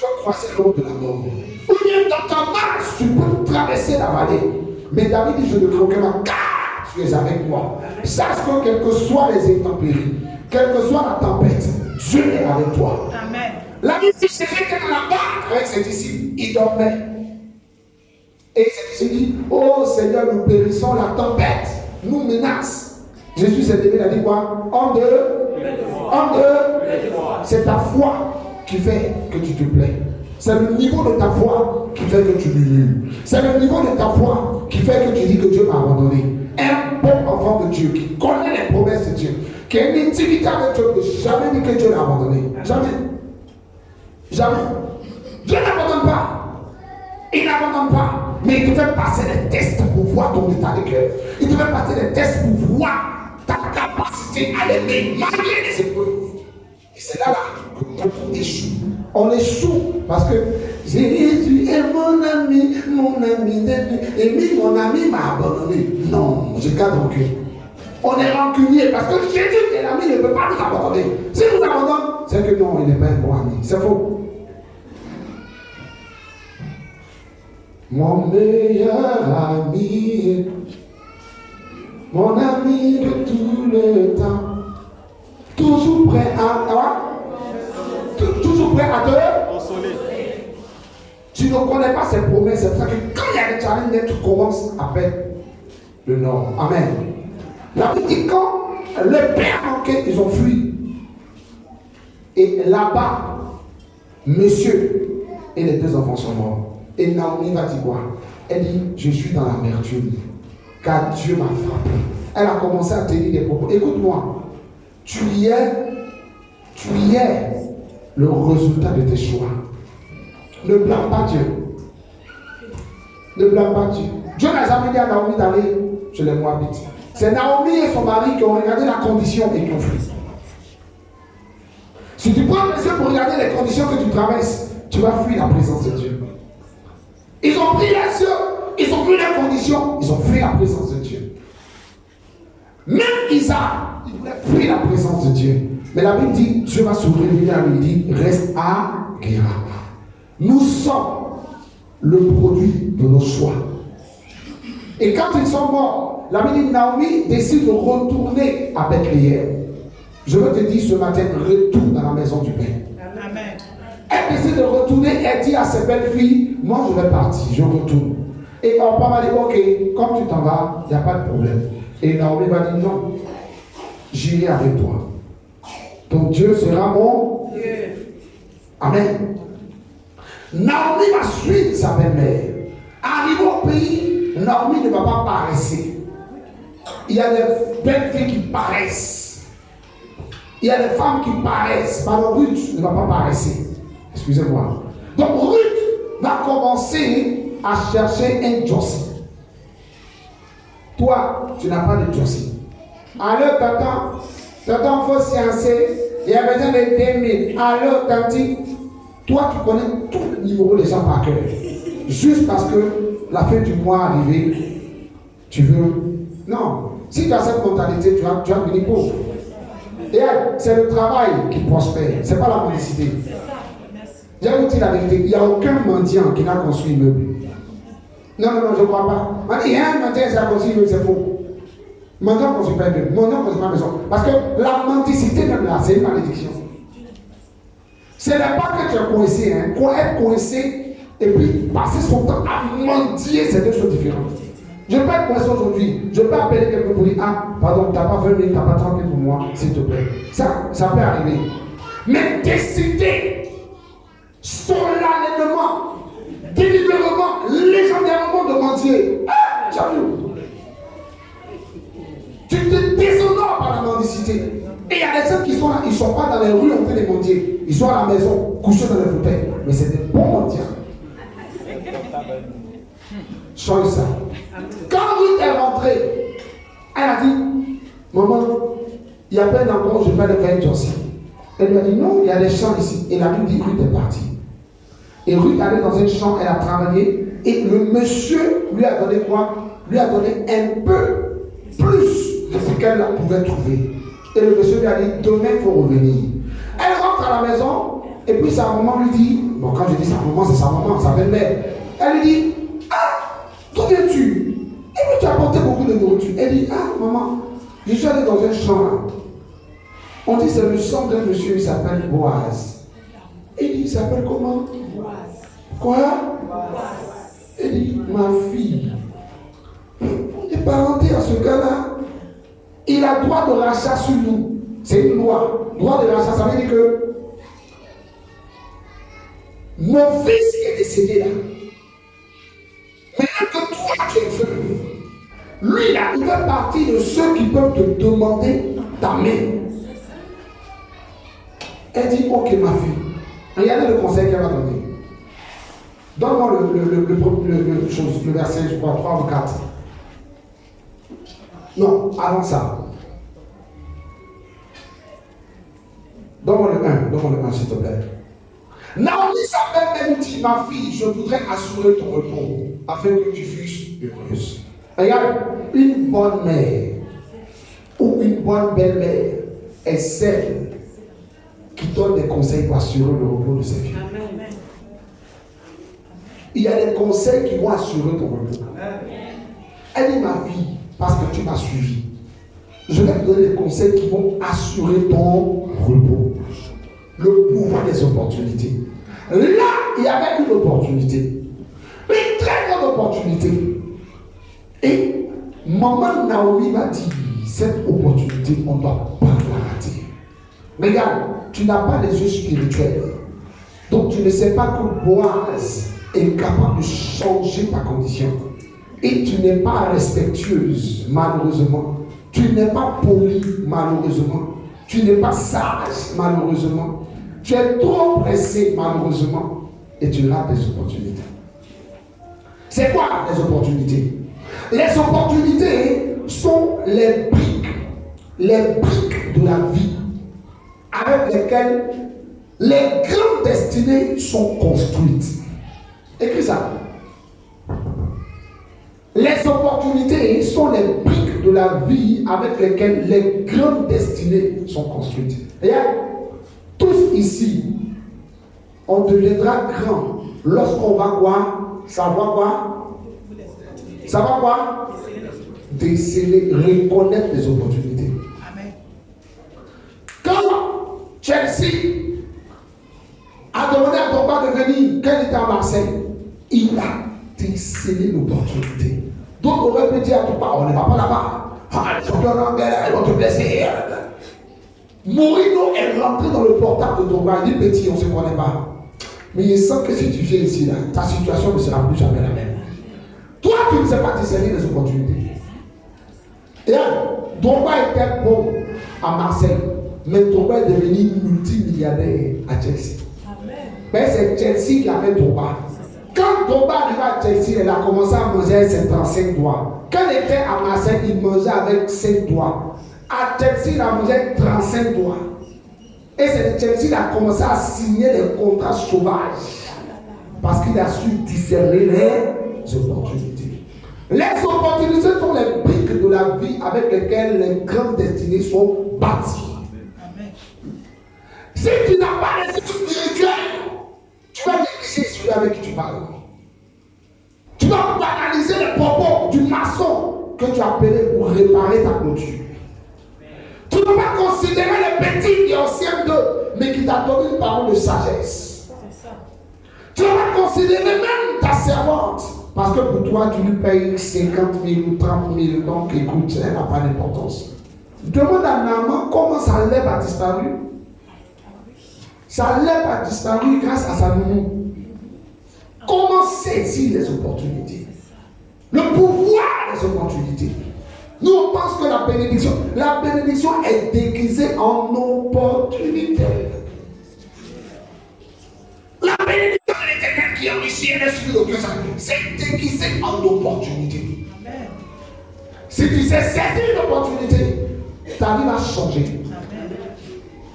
Speaker 1: peux croiser l'eau de la mort. Ou bien dans ta marche, tu peux traverser la vallée. Mais David dit, je ne crains pas, car tu es avec moi. Sache que quelles que soient les intempéries, quelle que soit la tempête, Dieu est avec toi. Amen. La Bible dit, c'est fait que dans la barque avec ses disciples, il dormait. Et ses disciples disent, oh Seigneur, nous périssons, la tempête nous menace. Jésus s'est levé, il a dit quoi? En deux, c'est ta foi qui fait que tu te plains. C'est le niveau de ta foi qui fait que tu murmures. C'est le niveau de ta foi qui fait que tu dis que Dieu m'a abandonné. Un bon enfant de Dieu qui connaît les promesses de Dieu, qui a une intimité avec Dieu, ne jamais dit que Dieu l'a abandonné. Jamais. Jamais. Dieu n'abandonne pas. Il n'abandonne pas. Mais il te fait passer des tests pour voir ton état de cœur. Il te fait passer des tests pour voir ta capacité à l'aimer malgré les épreuves. Et c'est là que on échoue. On échoue parce que Jésus est mon ami et mon ami m'a abandonné. Non, je garde mon cœur. On est rancunier parce que Jésus qui est l'ami ne peut pas nous abandonner. S'il nous abandonne, c'est que non, il n'est pas un bon ami. C'est faux. Mon meilleur ami, mon ami de tout le temps, toujours prêt toujours prêt à te consoler. Tu ne connais pas ses promesses, c'est pour ça que quand il y a des challenges, tu commences à perdre le nord. Amen. La Bible dit quand le père manquait, ils ont fui. Et là-bas, monsieur et les deux enfants sont morts. Et Naomi va dire quoi? Elle dit, je suis dans l'amertume, car Dieu m'a frappé. Elle a commencé à tenir des propos. Écoute-moi, tu y es le résultat de tes choix. Ne blâme pas Dieu. Ne blâme pas Dieu. Dieu n'a jamais dit à Naomi d'aller chez les Moabites. C'est Naomi et son mari qui ont regardé la condition et qui ont fui. Si tu prends les yeux pour regarder les conditions que tu traverses, tu vas fuir la présence de Dieu. Ils ont pris les yeux, ils ont vu les conditions, ils ont fui la présence de Dieu. Même Isaac, il voulait fuir la présence de Dieu. Mais la Bible dit, Dieu va s'ouvrir à lui, il dit, reste à Guérard. Nous sommes le produit de nos choix. Et quand ils sont morts, la Bible dit, Naomi décide de retourner à Bethléem. Je veux te dire ce matin, retourne dans la maison du Père. Amen. Elle décide de retourner, elle dit à ses belles filles, moi je vais partir, je retourne. Et papa m'a dit, ok, comme tu t'en vas, il n'y a pas de problème. Et Naomi va dire, non, j'irai avec toi. Donc Dieu sera mon Dieu. Amen. Naomi va suivre sa belle-mère. Arrivé au pays, Naomi ne va pas paraisser. Il y a des belles filles qui paraissent. Il y a des femmes qui paraissent. Pardon, Ruth ne va pas paraisser. Excusez-moi. Donc Ruth va commencer à chercher un Jossi. Toi, tu n'as pas de Jossi. Alors, t'attends, il faut sciencer. Il y a besoin de 2000. Alors, tanti, toi, tu connais tout le numéro des gens par cœur. Juste parce que la fin du mois arrivée, tu veux. Non. Si tu as cette mentalité, tu vas venir pauvre. Et c'est le travail qui prospère. Ce n'est pas la mendicité. Je vais vous dire la vérité. Il n'y a aucun mendiant qui n'a construit un meuble. Non, je ne crois pas. Il y a un mendiant qui a construit un meuble, c'est faux. Mendiant ne construit pas un meuble. Mendiant ne construit pas une maison. Parce que la mendicité, même là, c'est une malédiction. Ce n'est pas que tu es coincé. Être coincé et puis passer son temps à mendier, c'est deux choses différentes. Je peux être coincé aujourd'hui. Je peux appeler quelqu'un pour dire, ah, pardon, tu n'as pas 20 000, tu n'as pas 30 000 pour moi, s'il te plaît. Ça peut arriver. Mais décider solennellement, délibérément, légendairement de mendier. Ah, j'avoue. Tu te déshonores par la mendicité. Et il y a des gens qui sont là, ils ne sont pas dans les rues en train de mendier. Ils sont à la maison, couchés dans les fauteuils. Mais c'est des bons mendiants. Change ça. Quand Ruth est rentrée, elle a dit, maman, il y a plein d'endroits où je vais le faire Jossi. Elle lui a dit, non, il y a des champs ici. Et la Bible dit, Ruth est partie. Et Ruth allait dans un champ, elle a travaillé. Et le monsieur lui a donné quoi? Lui a donné un peu plus de ce qu'elle pouvait trouver. Et le monsieur lui a dit, demain il faut revenir. Elle rentre à la maison, Et puis sa maman lui dit, bon quand je dis sa maman, c'est sa maman, sa belle-mère. Elle lui dit, ah, d'où viens-tu? Et puis tu as apporté beaucoup de nourriture. Elle dit, ah maman, je suis allé dans un champ là. On dit c'est le champ d'un monsieur, il s'appelle Boaz. Il dit, il s'appelle comment? Boaz. Quoi? Boaz. Il dit, ma fille, on est parenté à ce gars-là. Il a droit de rachat sur nous. C'est une loi. Droit de rachat, ça veut dire que mon fils est décédé là. Maintenant que toi tu es venu, lui là, il fait partie de ceux qui peuvent te demander ta main. Elle dit, ok ma fille, regardez le conseil qu'elle va donner. Donne-moi le verset, je crois, 3 ou 4. Non, avant ça. Donne-moi le 1, s'il te plaît. Naomi s'appelle même dit, ma fille, je voudrais assurer ton repos, afin que tu fusses heureuse. Regarde, une bonne mère ou une bonne belle-mère est celle qui donne des conseils pour assurer le repos de ses filles. Amen. Il y a des conseils qui vont assurer ton repos. Elle dit, ma fille, parce que tu m'as suivi, je vais te donner des conseils qui vont assurer ton repos. Le pouvoir des opportunités. Là, il y avait une opportunité. Une très grande opportunité. Et maman Naomi m'a dit, cette opportunité, on ne doit pas la rater. Regarde, tu n'as pas les yeux spirituels. Donc tu ne sais pas que Boaz est capable de changer ta condition. Et tu n'es pas respectueuse, malheureusement. Tu n'es pas poli, malheureusement. Tu n'es pas sage, malheureusement. Tu es trop pressé, malheureusement. Et tu rates des opportunités. C'est quoi les opportunités? Les opportunités sont les briques de la vie avec lesquelles les grandes destinées sont construites. Écris ça. Les opportunités sont les briques de la vie avec lesquelles les grandes destinées sont construites. Regarde, tous ici, on deviendra grand lorsqu'on va quoi? Savoir quoi? Savoir quoi? Déceler, reconnaître les opportunités. Amen. Quand Chelsea a demandé à ton père de venir, quand il était à Marseille, il a décelé l'opportunité. Donc on aurait pu dire à ton père, on ne va pas là-bas. Ah, les champions d'anglais, ils vont te blesser. Mourinho est rentré dans le portable de ton père. Il dit, petit, on ne se connaît pas. Mais il sent que si tu viens ici, là, ta situation ne sera plus jamais la même. Toi, tu ne sais pas discerner les opportunités. Et ton père était bon à Marseille, mais ton père est devenu multimilliardaire à Chelsea. Mais c'est Chelsea qui a fait ton père. Quand Tomba arrivait à Chelsea, elle a commencé à manger avec ses 35 doigts. Quand elle était à Marseille, il mangeait avec 5 doigts. À Chelsea, il a mangé 35 doigts. Et c'est Chelsea qui a commencé à signer les contrats sauvages. Parce qu'il a su discerner les opportunités. Les opportunités sont les briques de la vie avec lesquelles les grandes destinées sont bâties. Si tu n'as pas les études spirituelles, tu vas négliger celui avec qui tu parles. Tu vas banaliser les propos du maçon que tu as appelé pour réparer ta clôture. Tu ne vas pas considérer les petits qui ont CM2, mais qui t'a donné une parole de sagesse. Tu ne vas pas considérer même ta servante, parce que pour toi, tu lui payes 50 000 ou 30 000, donc écoute, elle n'a pas d'importance. Demande à Naaman comment sa lèvre a disparu. Sa lèvre a disparu grâce à sa nounou. Comment saisir les opportunités? Le pouvoir des opportunités. Nous, on pense que la bénédiction est déguisée en opportunité. La bénédiction de l'Éternel qui enrichit et l'esprit de Dieu, c'est déguisé en opportunité. Si tu sais saisir l'opportunité, ta vie va changer.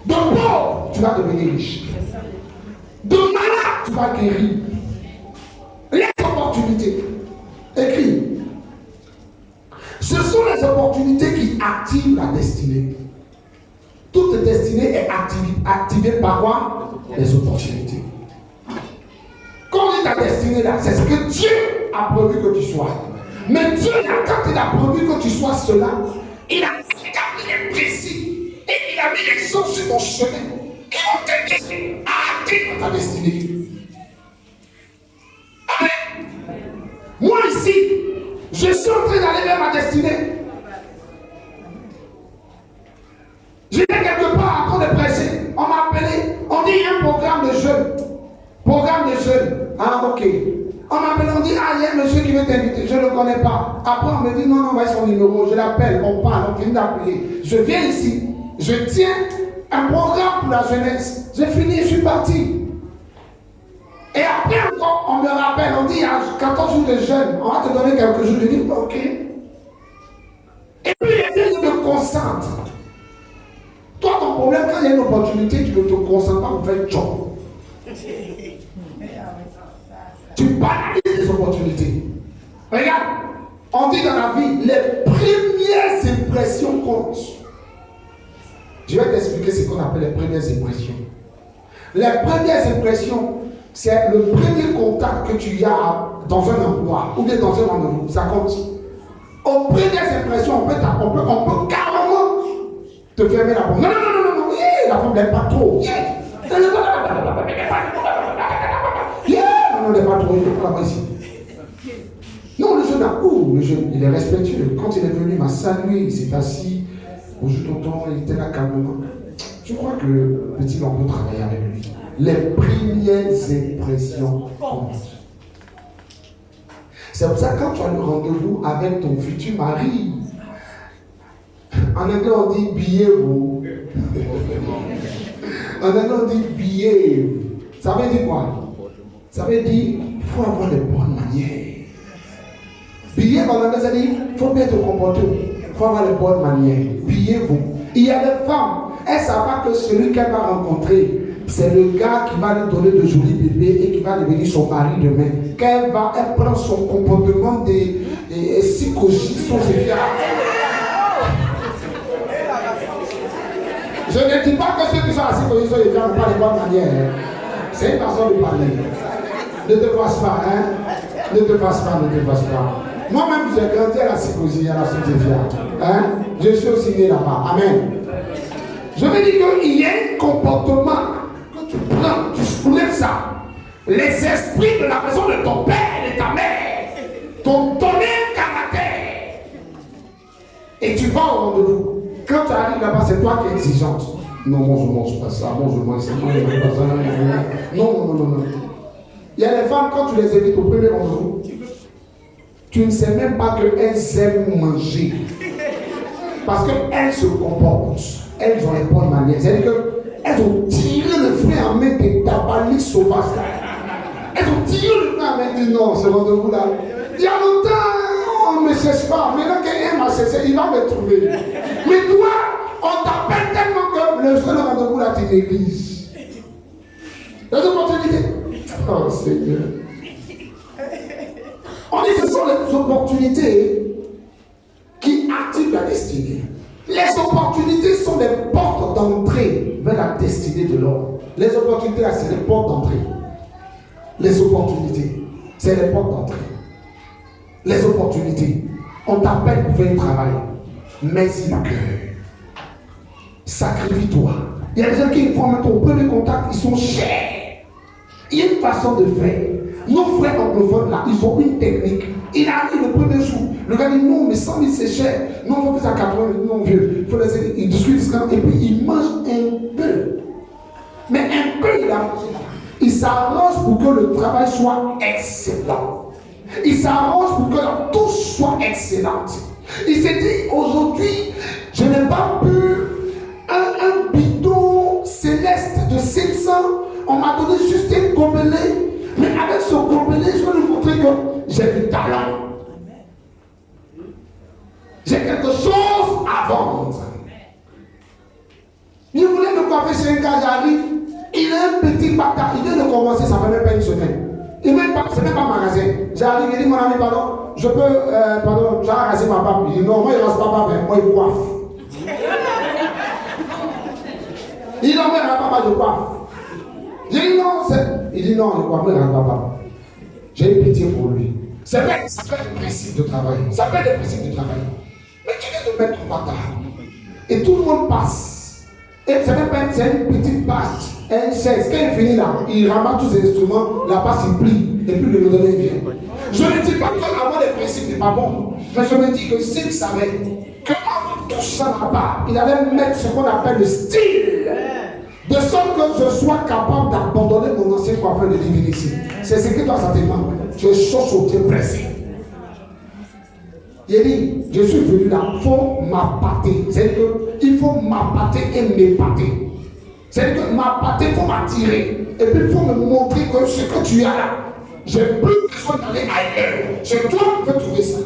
Speaker 1: De pauvre, tu vas devenir riche. De malade, tu vas guérir. Les opportunités. Écris. Ce sont les opportunités qui activent la destinée. Toute destinée est activée par quoi? les opportunités. Quand on dit ta destinée là, c'est ce que Dieu a prévu que tu sois. Mais Dieu, quand il a prévu que tu sois cela, il a établi précis et il a mis les choses sur ton chemin et on t'aide à atteindre ta destinée. Amen. Moi ici, je suis en train d'aller vers ma destinée. J'étais quelque part en train de prêcher. On m'a appelé, on dit il y a un programme de jeunes. Programme de jeunes. Ah, ok. On m'a appelé, on dit, ah, il y a un monsieur qui veut t'inviter. Je ne le connais pas. Après, on me dit, non, voyez son numéro. Je l'appelle, on parle, on finit d'appeler. Je viens ici, je tiens un programme pour la jeunesse. J'ai fini, je suis parti. Et après encore, on me rappelle, on dit, il y a 14 jours de jeûne, on va te donner quelques jours. Je dis, ok. Et puis, il me concentre. Toi, ton problème, quand il y a une opportunité, tu ne te concentres pas pour faire le job. Tu banalises les opportunités. Regarde, on dit dans la vie, les premières impressions comptent. Je vais t'expliquer ce qu'on appelle les premières impressions. Les premières impressions, c'est le premier contact que tu as dans un emploi ou bien dans un rendez-vous. Ça compte. Aux premières impressions, on peut carrément te fermer la porte. Non, yeah, la femme n'aime pas trop. Yeah, non, n'est pas trop, il n'est pas ici. Non, le jeune le jeune, il est respectueux. Quand il est venu, il m'a salué, il s'est assis. Bonjour tonton, il était là calmement. Je crois que le petit, on peut travailler avec lui. Les premières impressions comptent. C'est pour ça que quand tu as le rendez-vous avec ton futur mari, en anglais on dit behave. En anglais on dit behave. Ça veut dire quoi? Ça veut dire qu'il faut avoir les bonnes manières. Behave en anglais, ça veut dire il faut bien te comporter. Il faut avoir les bonnes manières. Behave. Il y a des femmes, elles ne savent pas que celui qu'elle va rencontrer, c'est le gars qui va lui donner de jolis bébés et qui va devenir son mari demain. Elle prend son comportement des psychologiques, son effet. Je ne dis pas que ceux qui sont assis pour les gens n'ont pas les bonnes manières. C'est une façon de parler. Ne te fasse pas, hein? Ne te fasse pas, ne te fasse pas. Moi-même, j'ai grandi à la psychologie, à la Saint-Éphia. Hein? Je suis aussi né là-bas. Amen. Je veux dire qu'il y a un comportement que tu prends, tu soulèves ça. Les esprits de la maison de ton père et de ta mère t'ont donné un caractère. Et tu vas au rendez-vous. Quand tu arrives là-bas, c'est toi qui es exigeante. Non, moi je mange pas ça, moi je mange ça, moi je mange pas ça. Non. Il y a des femmes, quand tu les invites au premier rendez-vous, tu ne sais même pas qu'elles aiment manger. Parce qu'elles se comportent. Elles ont les bonnes manières. C'est-à-dire qu'elles ont tiré le fruit en main des tabalis sauvages. Elles ont tiré le fruit en main et dit non, ce rendez-vous-là. Il y a longtemps, on ne me cherche pas. Maintenant quelqu'un m'a cherché, il va me trouver. Mais toi, on t'appelle tellement que le seul rendez-vous là, tu négliges. Les opportunités. Oh Seigneur. On dit que ce sont les opportunités qui activent la destinée. Les opportunités sont des portes d'entrée vers la destinée de l'homme. Les opportunités, c'est les portes d'entrée. Les opportunités, c'est les portes d'entrée. Les opportunités, on t'appelle pour faire un travail. Mets-y le cœur. Sacrifie-toi. Il y a des gens qui, une fois mettre au premier contact, ils sont chers. Il y a une façon de faire. Nos frères anglophones là, ils ont une technique. Il arrive le premier jour. Le gars dit non, mais 100 000 c'est cher. Non, on va faire ça à 80 000. Non, vieux. Il faut laisser. Il discute, et puis il mange un peu. Mais un peu, il s'arrange pour que le travail soit excellent. Il s'arrange pour que la touche soit excellente. Il s'est dit aujourd'hui, je n'ai pas bu un bidon céleste de 500. On m'a donné juste un gobelet. Mais avec ce gobelet, je vais lui montrer que j'ai du talent. J'ai quelque chose à vendre. Il voulait me coiffer chez un gars, j'arrive. Il a un petit bâtard. Il vient de commencer, ça ne fait même pas une semaine. Ce n'est même pas un magasin. J'arrive, il dit mon ami, pardon, je peux, j'ai rasé ma barbe. Il dit non, moi il ne rase pas ma barbe, moi il coiffe. Il dit non, moi il ne rase pas ma barbe, je coiffe. J'ai dit non, il dit non, il ne croit pas à papa. J'ai eu pitié pour lui. C'est vrai, ça fait des principes de travail. Ça fait des principes de travail. Mais tu viens de mettre ton bâtard. Et tout le monde passe. Et c'est même pas une petite page, une chaise. Quand il finit là, il ramasse tous ses instruments, la passe il plie. Et puis le médecin vient. Je ne dis pas qu'avoir des principes n'est pas bon. Mais je me dis que s'il savait qu'en touchant la barre, il allait mettre ce qu'on appelle le style. De sorte que je sois capable d'abandonner mon ancien coiffeur de divinité. C'est ce que toi ça te manque. Tu es chaud au pied pressé. Il dit, je suis venu là, il faut m'appâter. C'est-à-dire qu'il faut m'appâter et m'épater. C'est-à-dire que m'appâter, il faut m'attirer. Et puis il faut me montrer que ce que tu as là, j'ai plus besoin d'aller ailleurs. C'est toi qui peux trouver ça.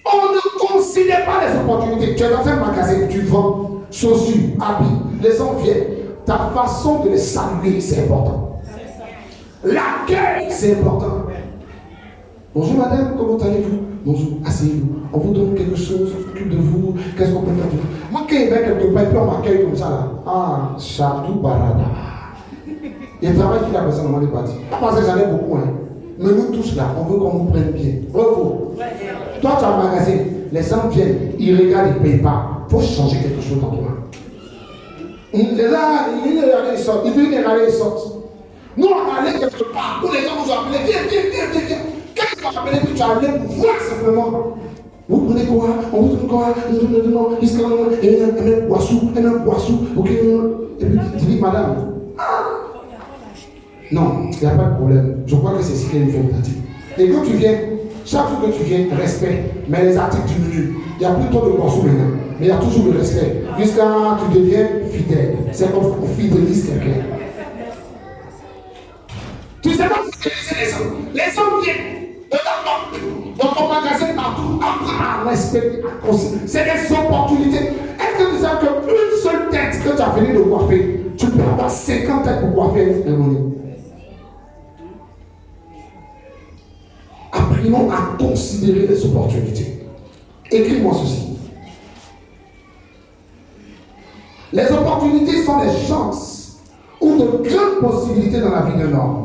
Speaker 1: On ne considère pas les opportunités. Tu es dans un magasin, tu vends chaussures, habits. Les gens viennent. Ta façon de les saluer, c'est important. L'accueil, c'est important. Bonjour madame, comment allez-vous? Bonjour, asseyez-vous. On vous donne quelque chose, on s'occupe de vous. Qu'est-ce qu'on peut faire de vous? Moi, quand il va quelque part, puis on m'accueille comme ça là. Ah, Chadou Barada. Il travaille qui la personne, on m'a pas dit. Parce que j'en ai beaucoup, hein. Mais nous tous là, on veut qu'on nous prenne bien. Bravo. Toi, tu as un magasin, les gens viennent, ils regardent, ils ne payent pas. Il faut changer quelque chose dans toi. Les gens, ils sortent. Ils viennent regarder, ils sortent. Nous, on allait quelque part où les gens nous ont appelés. Viens. Qu'est-ce qu'on appelait que tu as allé pour voir simplement? Vous prenez quoi? On vous donne quoi? Non, ils sont un boissou, ok? Et puis tu dis, madame, non, il n'y a pas de problème. Je crois que c'est ce qu'il fait pratique. Et quand tu viens, chaque fois que tu viens, respect. Mais les articles diminuent. Il n'y a plus trop de boissou maintenant. Mais il y a toujours le respect. Jusqu'à tu deviens fidèle. C'est comme on fidélise quelqu'un. Tu sais pas fidéliser les gens. Les gens viennent. Dans ton magasin, partout, apprends à respecter, à considérer. C'est des opportunités. Est-ce que tu sais qu'une seule tête que tu as fini de coiffer, tu peux avoir 50 têtes pour coiffer une cérémonie? Apprenons à considérer les opportunités. Écris-moi ceci. Les opportunités sont des chances ou de grandes possibilités dans la vie d'un homme.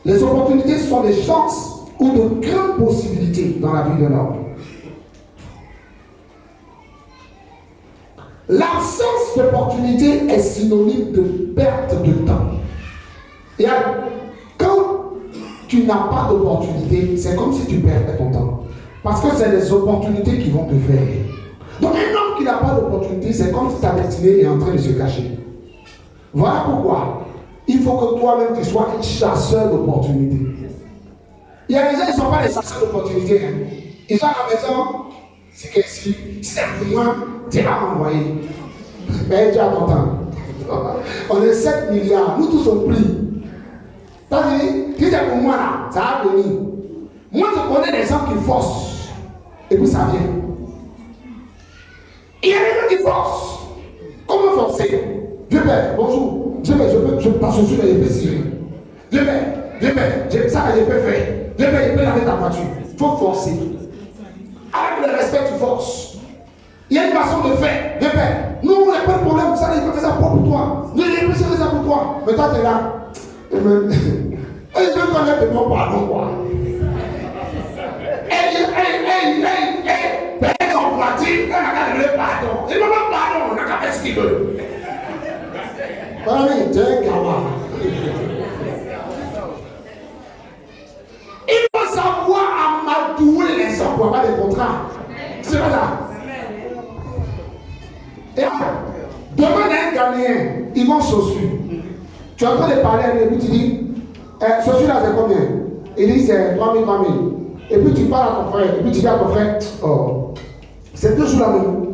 Speaker 1: Les opportunités sont des chances ou de grandes possibilités dans la vie d'un homme. L'absence d'opportunité est synonyme de perte de temps. Et quand tu n'as pas d'opportunité, c'est comme si tu perdais ton temps. Parce que c'est les opportunités qui vont te faire. Donc un homme qui n'a pas d'opportunité, c'est comme si ta destinée est en train de se cacher. Voilà pourquoi il faut que toi-même tu sois un chasseur d'opportunités. Il y a des gens qui ne sont pas des chasseurs d'opportunités. Hein. Ils sont à la maison, c'est que si c'est pour moi, tu vas m'envoyer. Mais tu as ton temps. On est 7 milliards, nous tous on prie. T'as dit, si c'est pour moi là, ça va venir. Moi je connais des gens qui forcent, et puis ça vient. Il y a des gens qui forcent. Comment forcer? Je vais, bonjour. Je suis dans les Syrie. Je vais, ça je peux faire. Je peux laver ta voiture. Il faut forcer. Avec le respect, tu forces. Il y a une façon de faire. Je vais. Nous, on n'a pas de problème. Ça, il peut faire ça pour toi. Je peux faire ça pour toi. Mais toi, tu es là. Et je veux connaître de mon pardon, quoi. Ben, on va dire, on a qu'à le pardon. Il ne veut pas pardon, on n'a qu'à faire ce qu'il veut. Il faut savoir amadouer les gens pour avoir des contrats. C'est pas ça. Et demain, un Ghanéen, ils vont chaussures. Tu es en train de parler avec lui, et puis tu dis, chaussures là c'est combien? Il dit c'est 3000, 3000. Et puis tu parles à ton frère, et puis tu dis à ton frère, oh, c'est toujours la même.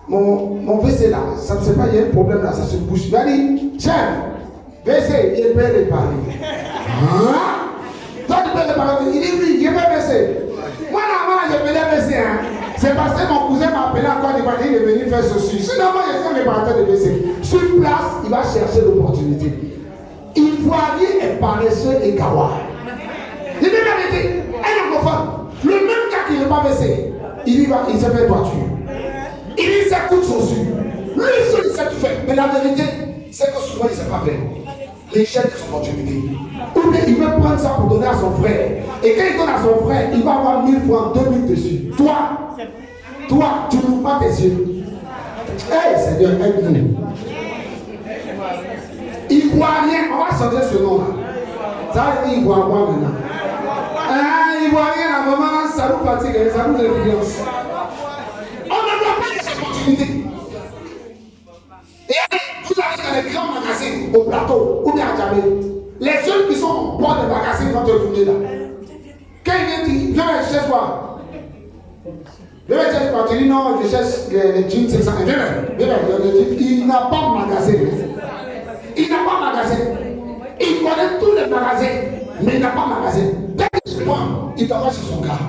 Speaker 1: Mon WC là, ça ne sait pas, il y a un problème là, ça se bouge. Il va dire, tiens, WC, il peut réparer. Hein? Toi tu peux réparer? Il dit oui, je peux WC. Moi là, je peux les WC. Hein? C'est parce que mon cousin m'a appelé encore, il est venu faire ceci. Sinon, moi, je suis un réparateur de WC. Sur place, il va chercher l'opportunité. Ivoirien est paresseux et gawa. Il dit la vérité, un anglophone, le même gars qui n'est pas WC, il y va, il se fait voiture. Il dit c'est toute chaussure. Lui seul, il sait tout faire. Mais la vérité, c'est que souvent, il ne sait pas faire. Les cherche des opportunités. Ou bien il veut prendre ça pour donner à son frère. Et quand il donne à son frère, il va avoir 1000 francs, 2000 dessus. Toi, tu n'ouvres pas tes yeux. Hey, Seigneur, aide-nous. Ivoirien, on va changer ce nom-là. Ça veut dire Ivoirien maintenant. Ivoirien, la maman, ça nous fatigue, ça nous influence. On ne doit pas les opportunités. Et vous allez dans les grands magasins, au plateau, ou bien à Djamé. Les jeunes qui sont au bord des magasins vont te tourner là. Quand il vient, viens, je cherche quoi? Je vais chercher quoi? Tu dis non, je cherche les jeans 500. Il n'a pas de magasin. Il n'a pas de magasin. Il connaît tous les magasins, mais il n'a pas de magasin. Dès que tu prends, il t'envoie sur son gars.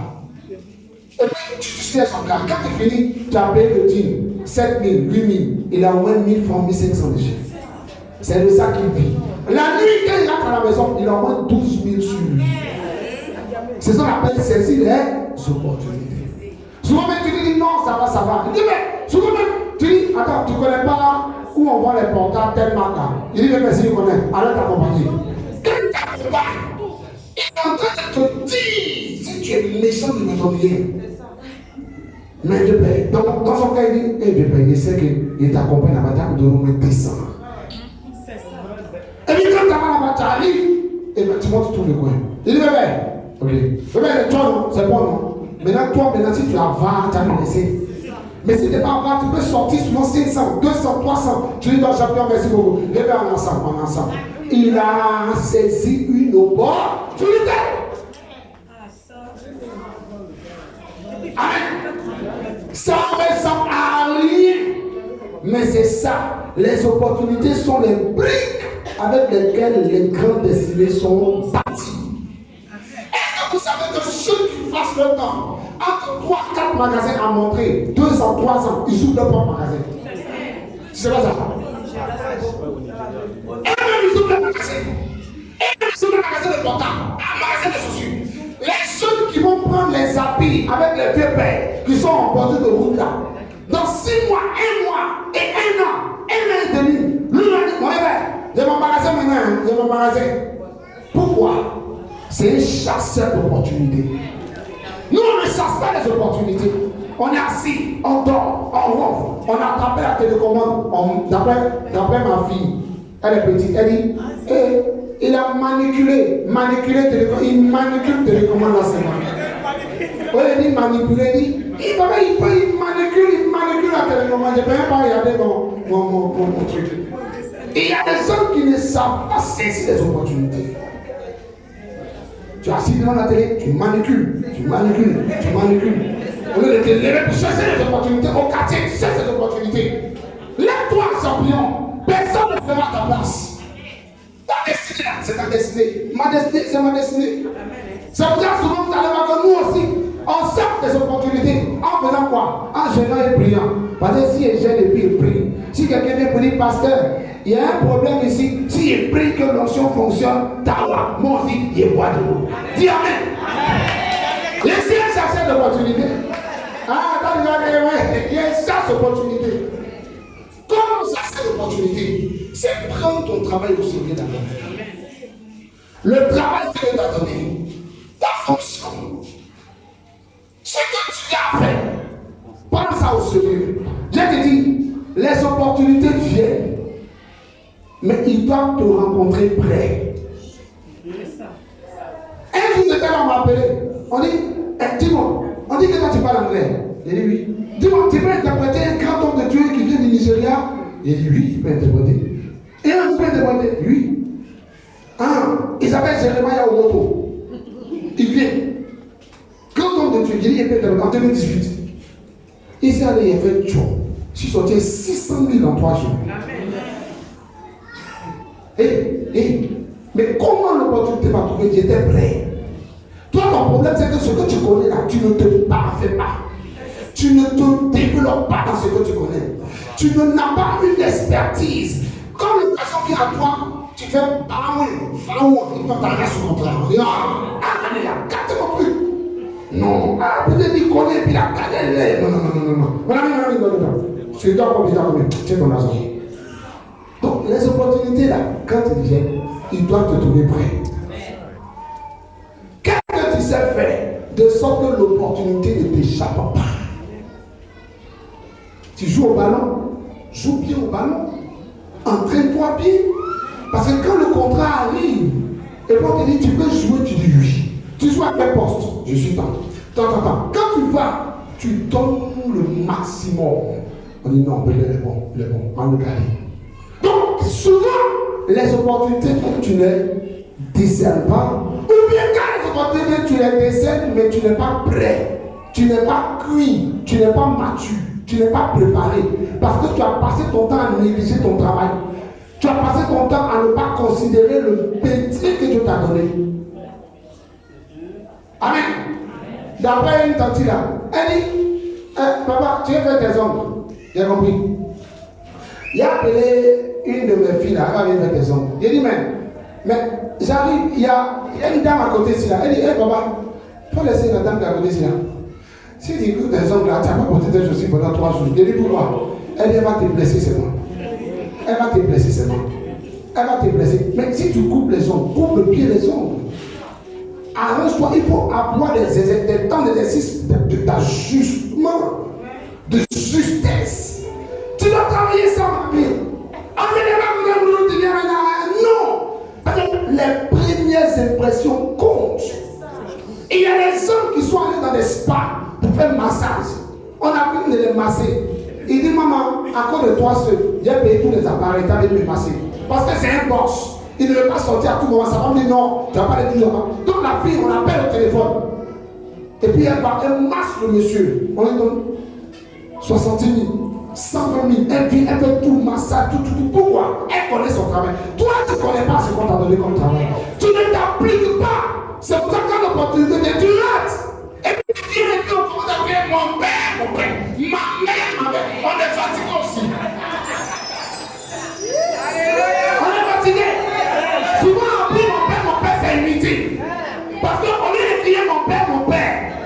Speaker 1: Et puis tu sais son gars. Quand tu finis, tu as payé le jean 7 000, 8 000. Il a au moins 1000 francs, 1500 dessus. C'est de ça qu'il vit. La nuit, quand il rentre à la maison, il a au moins 12 000 sur lui. C'est ça qu'on appelle saisir les opportunités. Souvent même tu dis non, ça va. Il dit mais souvent même tu dis attends, tu ne connais pas où on voit les portables tellement là. Il dit mais si tu connais, allez t'accompagner. Quand tu t'accompagnes, il est en train de te dire si tu es méchant de me donner. Mais je paye. Donc, dans son cas, il dit je paye. Il sait qu'il t'accompagne à la bataille de nous descendre. Et puis quand tu as la bataille, arrive, et bien tu montes tout le coin. Il dit bébé, ok. Bébé, toi non, c'est bon non. Maintenant, si tu as 20, tu as me laissé. Mais si tu n'es pas 20, tu peux sortir souvent 500, 200, 300. Tu dis dans champion, merci beaucoup. Bébé, on est ensemble. Il a saisi une opportunité. Amen. Ça ressemble à rien. Mais c'est ça. Les opportunités sont les briques avec lesquelles les grandes destinées sont bâties. Est-ce que vous savez que ceux qui passent le temps entre 3-4 magasins à montrer, 2 ans, 3 ans, ils ouvrent leur propre magasin? C'est pas ça. Et même ils ouvrent leur magasin. Et même ils ouvrent leur magasin de portable, un magasin de chaussures. Les jeunes qui vont prendre les habits avec les vieux pères qui sont en bordure de route là, dans 6 mois, 1 mois et 1 an, 1 an et demi, lui m'a dit, mon père, j'ai mon magasin maintenant, j'ai mon magasin. Pourquoi? C'est un chasseur d'opportunités. Nous, on ne chasse pas les opportunités. On est assis, on dort, on ronfle, on a attrapé la télécommande. D'après ma fille, elle est petite, elle dit, il a manipulé télécommande, il manipule télécommande la semaine. Oui, il dit manipuler, il manipule la télécommande. Je ne peux même pas regarder mon truc. Et il y a des gens qui ne savent pas saisir les opportunités. Tu es assis devant la télé, tu manipules. Au lieu de te lever pour chercher les opportunités au quartier, tu cherches les opportunités. Lève-toi, champion. Personne ne fera ta place. Ta destinée, c'est ta destinée. Ma destinée, c'est ma destinée. C'est pour ça souvent vous allez voir que nous aussi, on sort des opportunités. En faisant quoi? En gênant et priant. Parce que si il gêne et puis il prie. Si quelqu'un vient pour dire, pasteur, il y a un problème ici. Si il prie que l'onction fonctionne, tawa, moi aussi, il boit de l'eau. Dis Amen. Laissez un chercher d'opportunité. Il y a une chasse d'opportunité. Comment chercher d'opportunité? C'est prendre ton travail au sérieux d'abord. Le travail que Dieu t'a donné, ta fonction, ce que tu as fait, prends ça au sérieux. Je te dis, les opportunités viennent, mais ils doivent te rencontrer près. Un jour, j'étais là, on m'a appelé. On dit, dis-moi, on dit que toi tu parles anglais. J'ai dit oui. Dis-moi, tu peux interpréter un grand homme de Dieu qui vient du Nigeria? J'ai dit oui, il peut interpréter. Et un peut interpréter? Oui. Il s'appelle Jérémia Omoto. Il vient. Grand homme de Dieu, j'ai dit il peut interpréter en 2018. Il s'est allé, il a fait job. Je suis sorti 600 000 en 3 jours. Mais comment l'opportunité m'a trouvé? J'étais prêt. Toi, ton problème, c'est que ce que tu connais là, tu ne te parfais pas. Tu ne te développes pas dans ce que tu connais. Tu n'as pas une expertise. Quand l'occasion vient à toi, tu fais il peut t'arrêter sur ton contraire. Il a gâté mon truc. Non, peut-être qu'il connaît, puis il a gâté. Non. Tu dois combien tu es ton argent. Donc les opportunités là, quand ils viennent, ils doivent te trouver prêt. Qu'est-ce que tu sais faire de sorte que l'opportunité ne t'échappe pas? Tu joues au ballon, joue bien au ballon, entraîne-toi bien. Parce que quand le contrat arrive, et quand tu dis tu peux jouer, tu dis oui. Tu joues à quel poste? Je suis tant. Quand tu vas, tu donnes le maximum. On dit non, il est bon, on le gagne. Donc souvent, les opportunités que tu ne décèles pas, ou bien quand les opportunités tu les décèles, mais tu n'es pas prêt, tu n'es pas cuit, tu n'es pas mature, tu n'es pas préparé, parce que tu as passé ton temps à négliger ton travail. Tu as passé ton temps à ne pas considérer le pétri que Dieu t'a donné. Amen. D'après une tante là, elle dit, papa, tu as fait tes ongles. J'ai compris. Il a appelé une de mes filles là, elle vient faire tes ongles. J'ai dit, mais j'arrive, il y a une dame à côté ici là. Elle dit, papa, faut laisser la dame qui est à côté ici là. Si tu coupes tes ongles là, tu n'as pas porté tes chaussures pendant 3 jours. J'ai dit, pourquoi? Elle dit, elle va te blesser, c'est moi. Elle va te blesser seulement. Elle va te blesser. Mais si tu coupes les ongles, coupe le pied les ongles. Arrange-toi, il faut avoir des temps d'exercice d'ajustement, de justesse. Tu dois travailler sans papier. Non. Les premières impressions comptent. Il y a des hommes qui sont allés dans des spas pour faire massage. On a fini de les masser. Il dit, maman, à cause de toi seul, j'ai payé tous les appareils, tu allais me passer. Parce que c'est un boss. Il ne veut pas sortir à tout moment. Ça va me dire non, tu vas pas les dire. Donc la fille, on appelle au téléphone. Et puis elle masse le monsieur. On lui donne 60 000, 120 000. Elle vient, elle fait tout le massage, tout. Pourquoi? Elle connaît son travail. Toi, tu ne connais pas ce qu'on t'a donné comme travail. Tu ne t'appliques pas. C'est pour ça que l'opportunité de tu rates. Et puis tu dis, on commence à dire mon père, ma mère, on est fatigué aussi. On est fatigué. Souvent on dit mon père, c'est inutile. Parce qu'on est de crier mon père.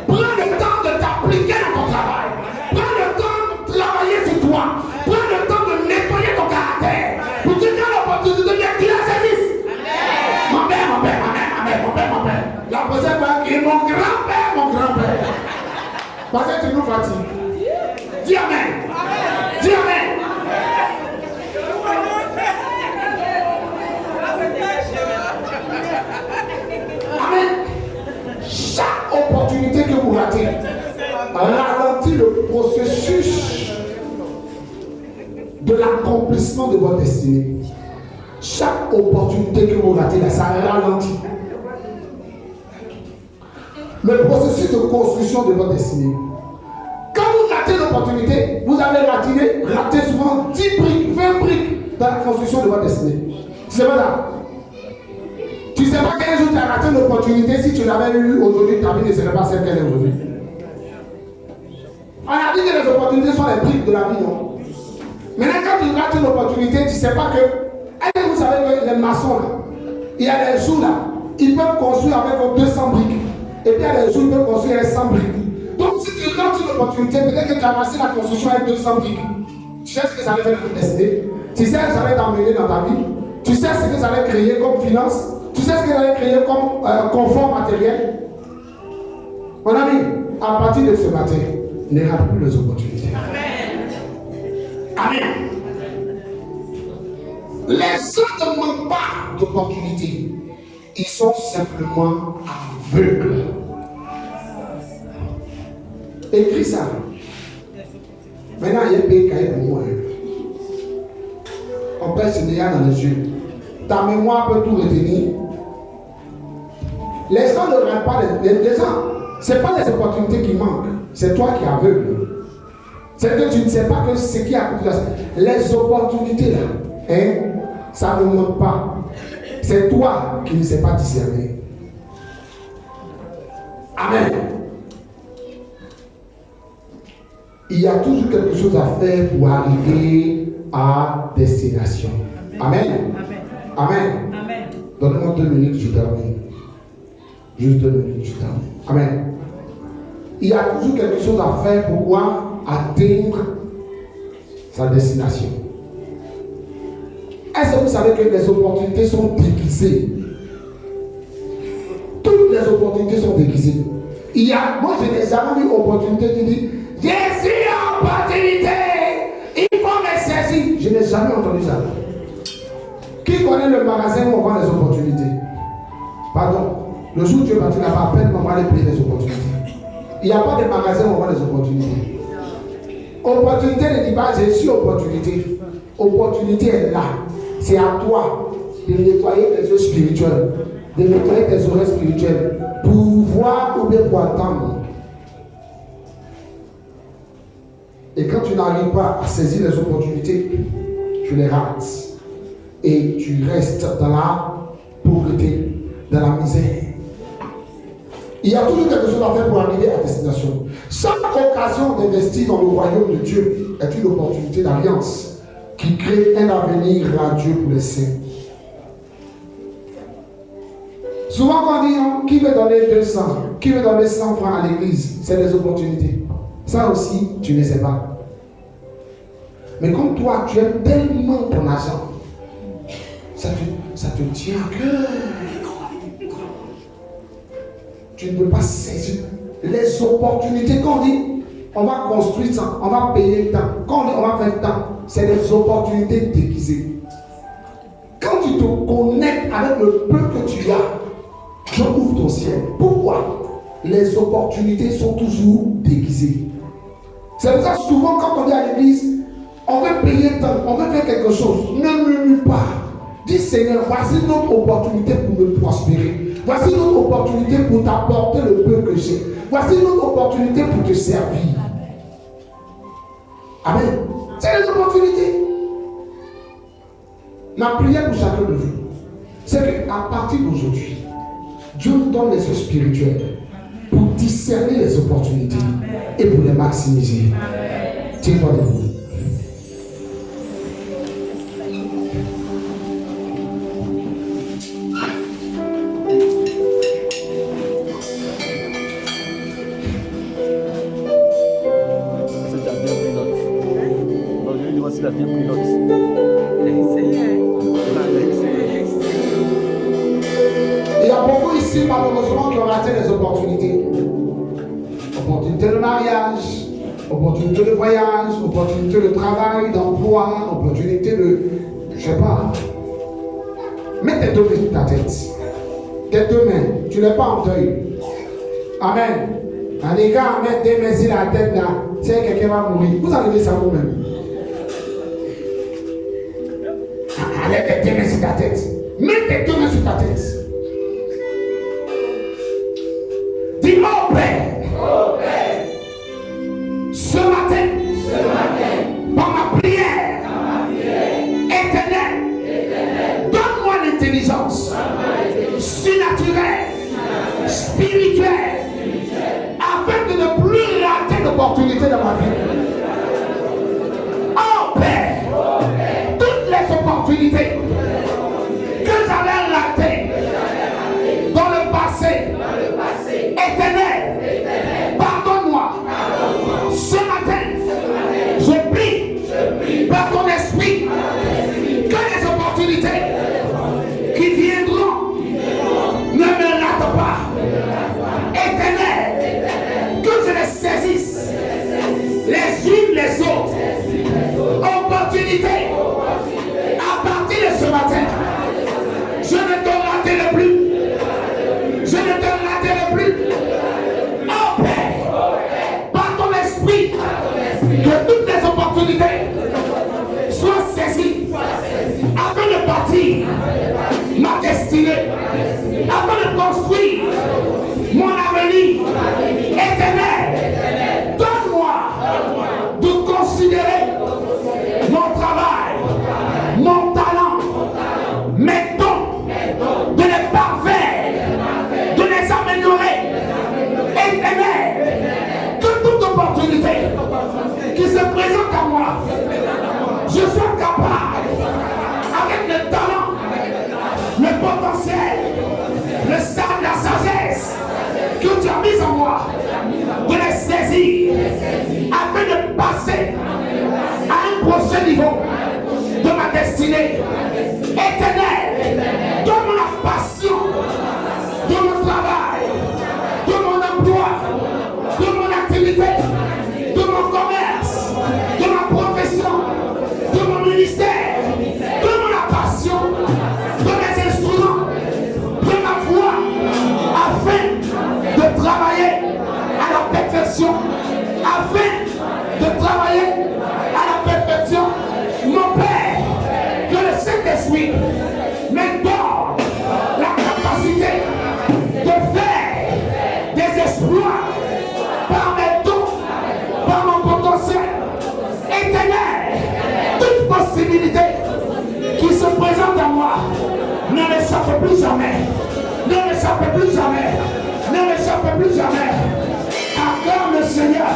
Speaker 1: Prends le temps de t'appliquer dans ton travail. Prends le temps de travailler sur toi. Prends le temps de nettoyer ton caractère. Pour que quand l'opportunité vient, tu la saisisses. Mon père. La prochaine fois, qui est mon grand-père. Parce que tu nous fatigues. Dis amen. Dis amen. Amen. Chaque opportunité que vous ratez ralentit le processus de l'accomplissement de votre destinée. Chaque opportunité que vous ratez, là, ça ralentit le processus de construction de votre destinée. Quand vous ratez l'opportunité, vous avez raté souvent 10 briques, 20 briques dans la construction de votre destinée. C'est pas ça. Tu ne sais pas quel jour tu as raté l'opportunité. Si tu l'avais eu aujourd'hui, ta vie ne serait pas celle qu'elle est aujourd'hui. On a dit que les opportunités sont les briques de la vie, non? Maintenant, quand tu rates une opportunité, tu ne sais pas que. Est-ce que vous savez que les maçons, là, il y a des jours là, ils peuvent construire avec 200 briques. Et puis il y a des jours, ils peuvent construire avec 100 briques. Donc, si tu rates une opportunité, peut-être que tu as raté la construction avec 200 briques. Tu sais ce que ça allait faire pour décider. Tu sais ce que ça allait t'emmener dans ta vie. Tu sais ce que ça allait créer comme finance. Tu sais ce que ça allait créer comme confort matériel. Mon ami, à partir de ce matin, ne rate plus les opportunités. Amen. Les gens ne manquent pas d'opportunités. Ils sont simplement aveugles. Écris ça. Maintenant, il y a un pays qui est pour moi. On pèse ce néant dans les yeux. Ta mémoire peut tout retenir. Les gens ne ratent pas les gens. Ce n'est pas les opportunités qui manquent. C'est toi qui es aveugle. C'est que tu ne sais pas que ce qui a coûté les opportunités là, hein, ça ne manque pas. C'est toi qui ne sais pas discerner. Amen. Il y a toujours quelque chose à faire pour arriver à destination. Amen. Amen. Amen. Donne-moi 2 minutes, je termine. Juste 2 minutes, je termine. Amen. Il y a toujours quelque chose à faire pour pouvoir atteindre sa destination. Est-ce que vous savez que les opportunités sont déguisées? Toutes les opportunités sont déguisées. Moi, je n'ai jamais vu opportunité qui dit je suis en opportunité, il faut me saisir. Je n'ai jamais entendu ça. Qui connaît le magasin où on vend les opportunités? Pardon, le jour où tu es parti là-bas, à peine on va aller payer les opportunités. Il n'y a pas de magasin où on vend les opportunités. Opportunité ne dit pas je suis opportunité. Opportunité est là. C'est à toi de nettoyer tes yeux spirituels, de nettoyer tes oreilles spirituelles pour voir ou bien pour attendre. Et quand tu n'arrives pas à saisir les opportunités, tu les rates. Et tu restes dans la pauvreté, dans la misère. Il y a toujours quelque chose à faire pour arriver à destination. Chaque occasion d'investir dans le royaume de Dieu est une opportunité d'alliance qui crée un avenir radieux pour les saints. Souvent quand on dit qui veut donner 200, qui veut donner 100 francs à l'église, c'est des opportunités. Ça aussi, tu ne sais pas. Mais comme toi, tu aimes tellement ton argent, ça te tient à cœur. Tu ne peux pas saisir les opportunités. Quand on dit on va construire ça, on va payer tant, quand on dit on va faire tant, c'est des opportunités déguisées. Quand tu te connectes avec le peu que tu as, Dieu ouvre ton ciel. Pourquoi? Les opportunités sont toujours déguisées. C'est pour ça que souvent quand on dit à l'église, on veut payer tant, on veut faire quelque chose, ne murmure pas. Dis Seigneur, voici notre opportunité pour me prospérer. Voici notre opportunité pour t'apporter le peu que j'ai. Voici notre opportunité pour te servir. Amen. C'est les opportunités. Ma prière pour chacun de vous, c'est qu'à partir d'aujourd'hui, Dieu nous donne les yeux spirituels pour discerner les opportunités et pour les maximiser. Tiens-toi debout.
Speaker 2: Il a bien pris note.
Speaker 1: Il y a beaucoup ici, malheureusement, qui ont raté les opportunités. Opportunité de mariage, opportunité de voyage, opportunité de travail, d'emploi, opportunité de... je sais pas. Mets tes deux mains sur ta tête. Tes deux mains. Tu n'es pas en deuil. Amen. Les gars, mettre des mains sur la tête là, c'est quelqu'un va mourir. Vous arrivez ça vous-même. Mets tes mains sur ta tête. Mets tes deux mains sur ta tête. Dis oh Père. Ce matin, par ma prière, éternelle, donne-moi l'intelligence surnaturelle, spirituelle, afin de ne plus rater l'opportunité dans ma vie. Oh Père, toutes les opportunités que j'avais ratées dans le passé, éternel, pardonne-moi. Ce matin, je prie par ton esprit que les opportunités qui viendront ne me ratent pas. Éternel, que je les saisisse les unes les autres. Opportunités à partir de ce matin. Je ne te raterai plus. Je ne te raterai plus. Oh Père, par ton esprit, que toutes les opportunités soient saisies afin de bâtir ma destinée, afin de construire mon avenir éternel. Donne-moi de considérer mon travail, mon talent, mes dons, de les parfaire, de les améliorer. Éternel, que toute opportunité qui se présente à moi, je sois capable, avec le talent, le potentiel, le destinée. Éternel, donne-moi la passion de mon travail, de mon emploi, de mon activité, de mon commerce, de ma profession, de mon ministère. Donne-moi la passion de mes instruments, de ma voix, afin de travailler à la perfection, afin de travailler à la perfection. Mon Père, que le Saint-Esprit me donne la capacité de faire des exploits par mes dons, par mon potentiel. Éternel, toute possibilité qui se présente à moi ne m'échappe plus jamais. Ne m'échappe plus jamais. Ne m'échappe plus jamais. Accorde le Seigneur